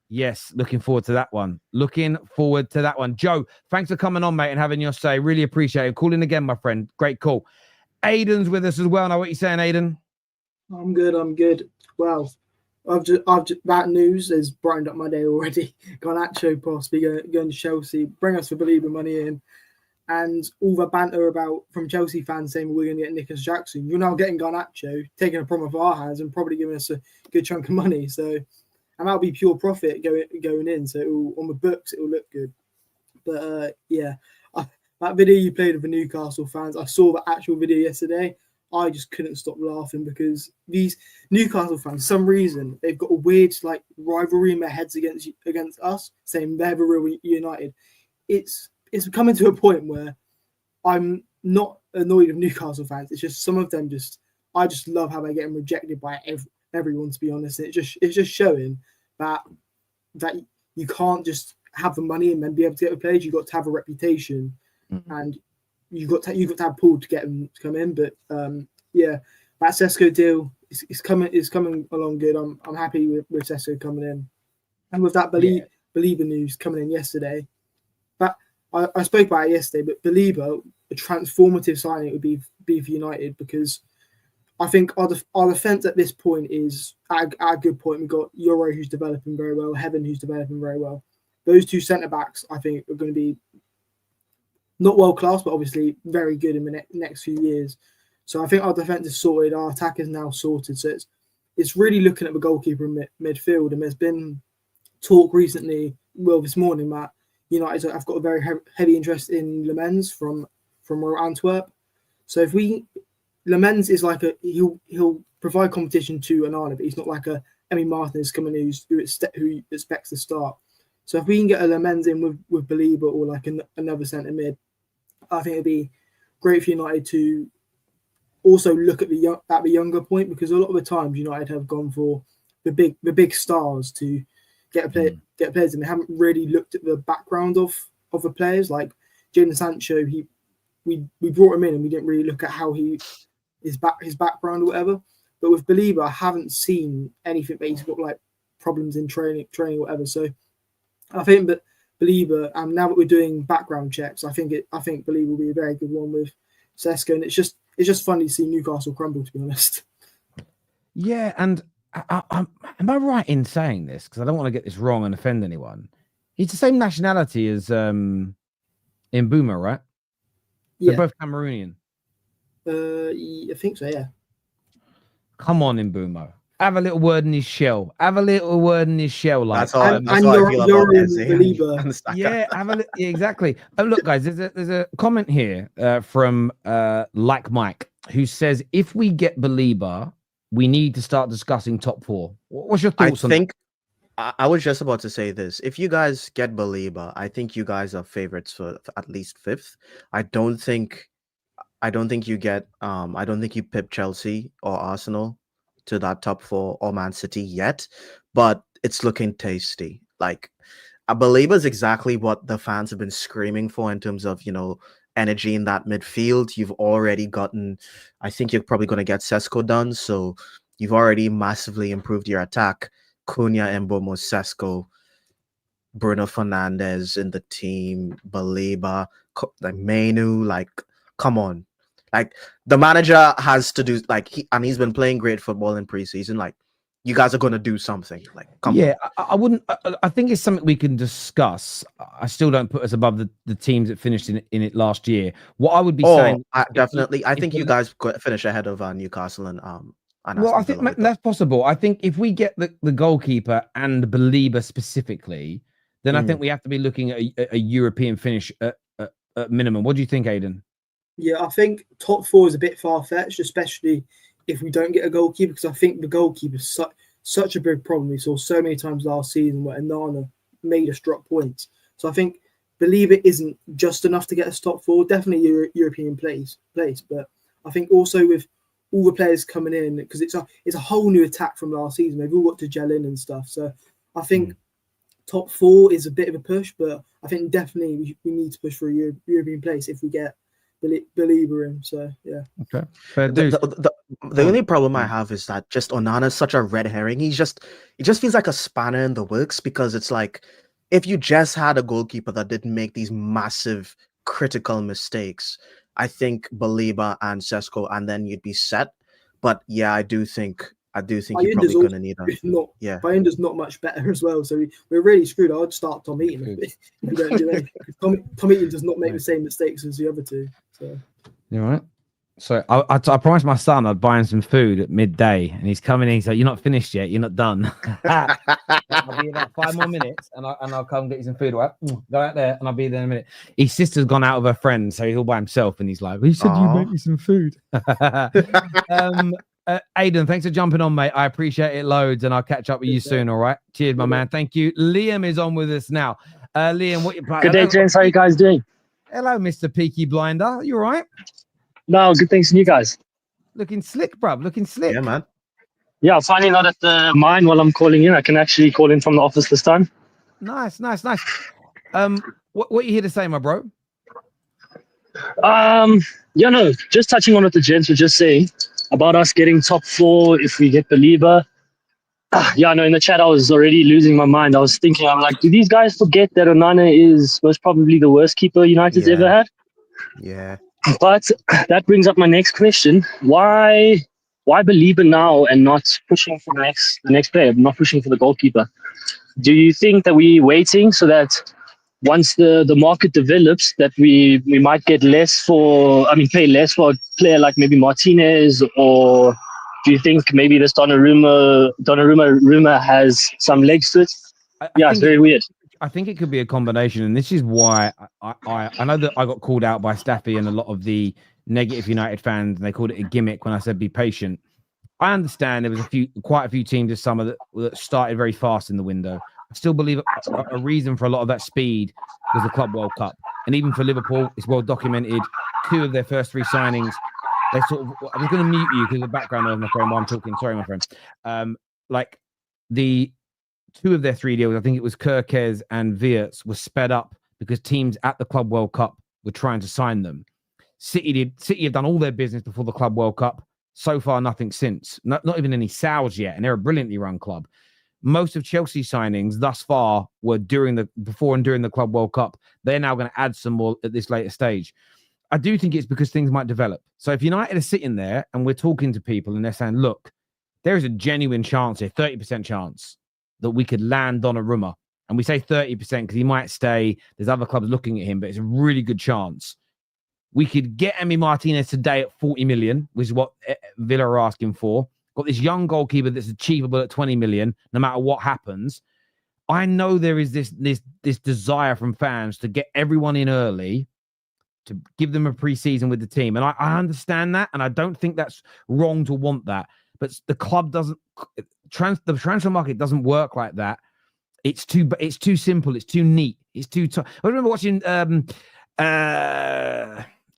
yes, looking forward to that one. Joe, thanks for coming on, mate, and having your say. Really appreciate it. Calling again, my friend. Great call. Aiden's with us as well. Now, what are you saying, Aiden? I'm good. Well, that news has brightened up my day already. Garnacho possibly going to Chelsea, bring us for Beleba money in, and all the banter from Chelsea fans saying we're going to get Nico Jackson. You're now getting Garnacho, taking a problem off our hands and probably giving us a good chunk of money. So, and that'll be pure profit going in. So on the books, it will look good. But that video you played of the Newcastle fans, I saw the actual video yesterday. I just couldn't stop laughing because these Newcastle fans, for some reason, they've got a weird like rivalry in their heads against us, saying they're the real United. It's coming to a point where I'm not annoyed with Newcastle fans. It's just some of them I just love how they're getting rejected by everyone, to be honest. It's just showing that you can't just have the money and then be able to get the players. You've got to have a reputation, and you've got to have pull to get them to come in. But that Sesko deal is coming along good. I'm happy with Sesko coming in, and with that Beleba news coming in yesterday. But I spoke about it yesterday. But Beleba, a transformative signing, would be for United, because I think our defence at this point is at a good point. We've got Euro, who's developing very well, Heaven, who's developing very well. Those two centre-backs, I think, are going to be not world-class, but obviously very good in the next few years. So I think our defence is sorted. Our attack is now sorted. So it's really looking at the goalkeeper in midfield. And there's been talk recently, this morning, that United have got a very heavy interest in Lemens from Royal Antwerp. So if Lemens is like he'll provide competition to Onana, but he's not like a Emi Martinez coming who expects to start. So if we can get a Lemens in with Beleba or like another centre mid, I think it'd be great for United to also look at the younger point, because a lot of the times United have gone for the big stars to get players, and they haven't really looked at the background of the players. Like Jadon Sancho, we brought him in and we didn't really look at how his background or whatever. But with Beleba, I haven't seen anything that he's got like problems in training or whatever. So I think that Beleba, and now that we're doing background checks, I think Beleba will be a very good one with Sesko, and it's just funny to see Newcastle crumble, to be honest. Yeah, and am I right in saying this? Because I don't want to get this wrong and offend anyone. He's the same nationality as Mbuma, right? Yeah. They're both Cameroonian. I think so, yeah. Come on, Mbuma. Have a little word in his shell. Like, That's how I feel about Beleba. Yeah, exactly. Look, guys, there's a comment here from Like Mike, who says, if we get Beleba, we need to start discussing top four. What's your thoughts on that? I was just about to say this. If you guys get Beleba, I think you guys are favorites for at least fifth. I don't think you pip Chelsea or Arsenal to that top four or Man City yet, but it's looking tasty. Like, Baleba is exactly what the fans have been screaming for in terms of, energy in that midfield. You've already gotten, I think you're probably going to get Sesko done, so you've already massively improved your attack. Cunha, Mbeumo, Sesko, Bruno Fernandes in the team, Baleba, like Manu, like, come on. Like, the manager has to do, like, he's been playing great football in preseason. Like, you guys are going to do something. Like, come on. I wouldn't. I think it's something we can discuss. I still don't put us above the teams that finished in it last year. What I would be saying, I think you guys could finish ahead of Newcastle and well, I think that's possible. I think if we get the goalkeeper and Beleba specifically, then I think we have to be looking at a European finish at minimum. What do you think, Aidan? Yeah, I think top four is a bit far-fetched, especially if we don't get a goalkeeper, because I think the goalkeeper is such a big problem. We saw so many times last season where Onana made us drop points. So I think Beleba isn't just enough to get us top four. Definitely European place, but I think also with all the players coming in, because it's a whole new attack from last season. They've all got to gel in and stuff. So I think top four is a bit of a push, but I think definitely we need to push for a European place if we get Belieber in. So yeah. Okay. The only problem I have is that just Onana is such a red herring. It just feels like a spanner in the works, because it's like, if you just had a goalkeeper that didn't make these massive critical mistakes, I think Beleba and Sesko, and then you'd be set. But yeah, I do think you're probably going to need him. Yeah, Bayern's not much better as well, so we're really screwed. I'd start Tom Eaton if we don't do anything. Tom Eaton does not make the same mistakes as the other two. So you all right? So I promised my son I'd buy him some food at midday, and he's coming in. He's like, "You're not finished yet. You're not done." I'll be about 5 more minutes, and I'll come get you some food. All right? Go out there, and I'll be there in a minute. His sister's gone out with her friends, so he's all by himself, and he's like, "Who said you make me some food?" Aidan, thanks for jumping on, mate. I appreciate it loads, and I'll catch up with you soon. All right, cheers, my man. Thank you. Liam is on with us now. Liam, what you playing? Good day, gents. How you guys doing? Hello, Mr. Peaky Blinder. You all right? No, good thanks to you guys. Looking slick, bruv. Looking slick. Yeah, man. Yeah, I'm finally not at the mine while I'm calling in. I can actually call in from the office this time. Nice. What are you here to say, my bro? Just touching on what the gents were just saying about us getting top 4 if we get Beleba. In the chat I was already losing my mind. I was thinking, I'm like, do these guys forget that Onana is most probably the worst keeper United's ever had? Yeah. But that brings up my next question. Why Beleba now and not pushing for the next player, not pushing for the goalkeeper? Do you think that we're waiting so that once the market develops that we might get pay less for a player like maybe Martinez, or do you think maybe this Donnarumma rumor has some legs to it? It's very weird. I think it could be a combination, and this is why I know that I got called out by Staffy and a lot of the negative United fans, and they called it a gimmick when I said be patient. I understand there was quite a few teams this summer that started very fast in the window. I still believe a reason for a lot of that speed was the Club World Cup, and even for Liverpool, it's well documented. 2 of their first 3 signings, they sort of. I was going to mute you because of the background noise, my friend, while I'm talking. Sorry, my friend. Like the 2 of their 3 deals, I think it was Eze and Wirtz, were sped up because teams at the Club World Cup were trying to sign them. City have done all their business before the Club World Cup. So far, nothing since. Not even any sales yet, and they're a brilliantly run club. Most of Chelsea's signings thus far were before and during the Club World Cup. They're now going to add some more at this later stage. I do think it's because things might develop. So if United are sitting there and we're talking to people and they're saying, look, there is a genuine chance here, 30% chance, that we could land Donnarumma. And we say 30% because he might stay. There's other clubs looking at him, but it's a really good chance. We could get Emi Martinez today at 40 million, which is what Villa are asking for. Got this young goalkeeper that's achievable at 20 million, no matter what happens. I know there is this desire from fans to get everyone in early, to give them a pre-season with the team. And I understand that, and I don't think that's wrong to want that. But the club doesn't... the transfer market doesn't work like that. It's too simple. It's too neat. It's too... I remember watching...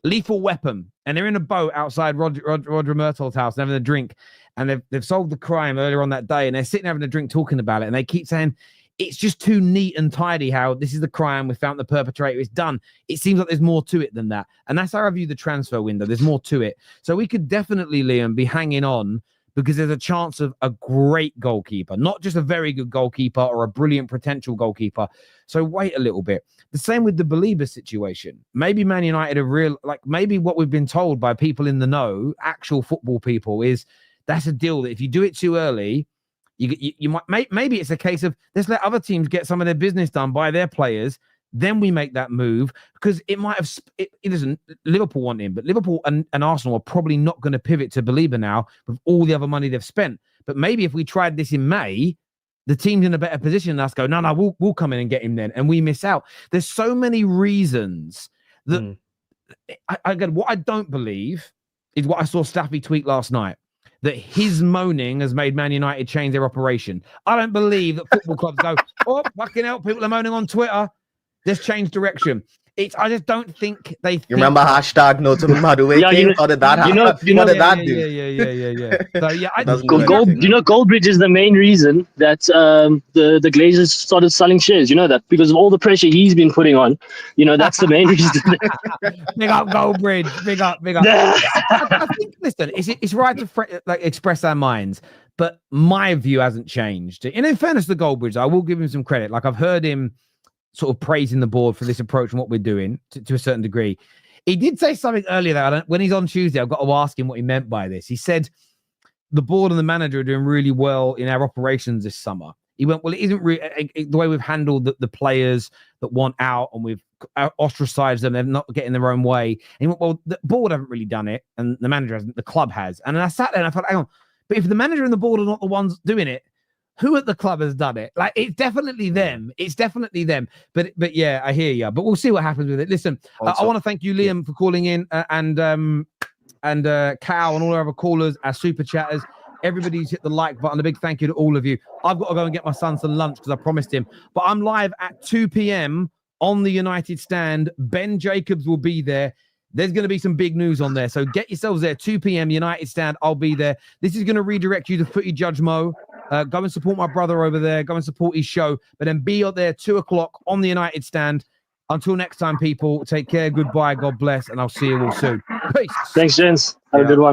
Lethal Weapon, and they're in a boat outside Roger Murtaugh's house and having a drink, and they've solved the crime earlier on that day, and they're sitting having a drink talking about it, and they keep saying it's just too neat and tidy how this is the crime, we found the perpetrator, it's done. It seems like there's more to it than that, and that's how I view the transfer window. There's more to it. So we could definitely, Liam, be hanging on because there's a chance of a great goalkeeper, not just a very good goalkeeper or a brilliant potential goalkeeper. So wait a little bit. The same with the Beleba situation. Maybe Man United are maybe what we've been told by people in the know, actual football people, is that's a deal that if you do it too early, you might, maybe it's a case of let's let other teams get some of their business done by their players. Then we make that move because it might have. It isn't Liverpool want him, but Liverpool and Arsenal are probably not going to pivot to Beleba now with all the other money they've spent. But maybe if we tried this in May, the team's in a better position than us. Go, no, we'll come in and get him then, and we miss out. There's so many reasons that again, what I don't believe is what I saw Staffy tweet last night, that his moaning has made Man United change their operation. I don't believe that football clubs go, oh, fucking hell, people are moaning on Twitter. Let's change direction. I just don't think they. You remember hashtag no to Madueke? Yeah, how did that happen? What did that do? Yeah. So yeah, Goldbridge is the main reason that the Glazers started selling shares. You know that because of all the pressure he's been putting on. You know that's the main reason. Big up Goldbridge. Big up. I think listen, it's right to express our minds, but my view hasn't changed. And in fairness to Goldbridge, I will give him some credit. Like I've heard him sort of praising the board for this approach and what we're doing to a certain degree. He did say something earlier that when he's on Tuesday, I've got to ask him what he meant by this. He said the board and the manager are doing really well in our operations this summer. He went, well, it isn't really the way we've handled the players that want out, and we've ostracize them. They're not getting their own way. And he went, well, the board haven't really done it, and the manager hasn't. The club has. And then I sat there and I thought, hang on, but if the manager and the board are not the ones doing it, who at the club has done it? Like, it's definitely them. It's definitely them. But yeah, I hear you. But we'll see what happens with it. Listen, I want to thank you, Liam, for calling in, and Cal and all our other callers, our super chatters. Everybody's hit the like button. A big thank you to all of you. I've got to go and get my son some lunch because I promised him. But I'm live at 2 p.m. on the United stand. Ben Jacobs will be there. There's going to be some big news on there. So get yourselves there. 2 p.m. United stand. I'll be there. This is going to redirect you to Footy Judge Mo. Go and support my brother over there. Go and support his show. But then be out there 2 o'clock on the United stand. Until next time, people, take care. Goodbye. God bless. And I'll see you all soon. Peace. Thanks, gents. Have a good one.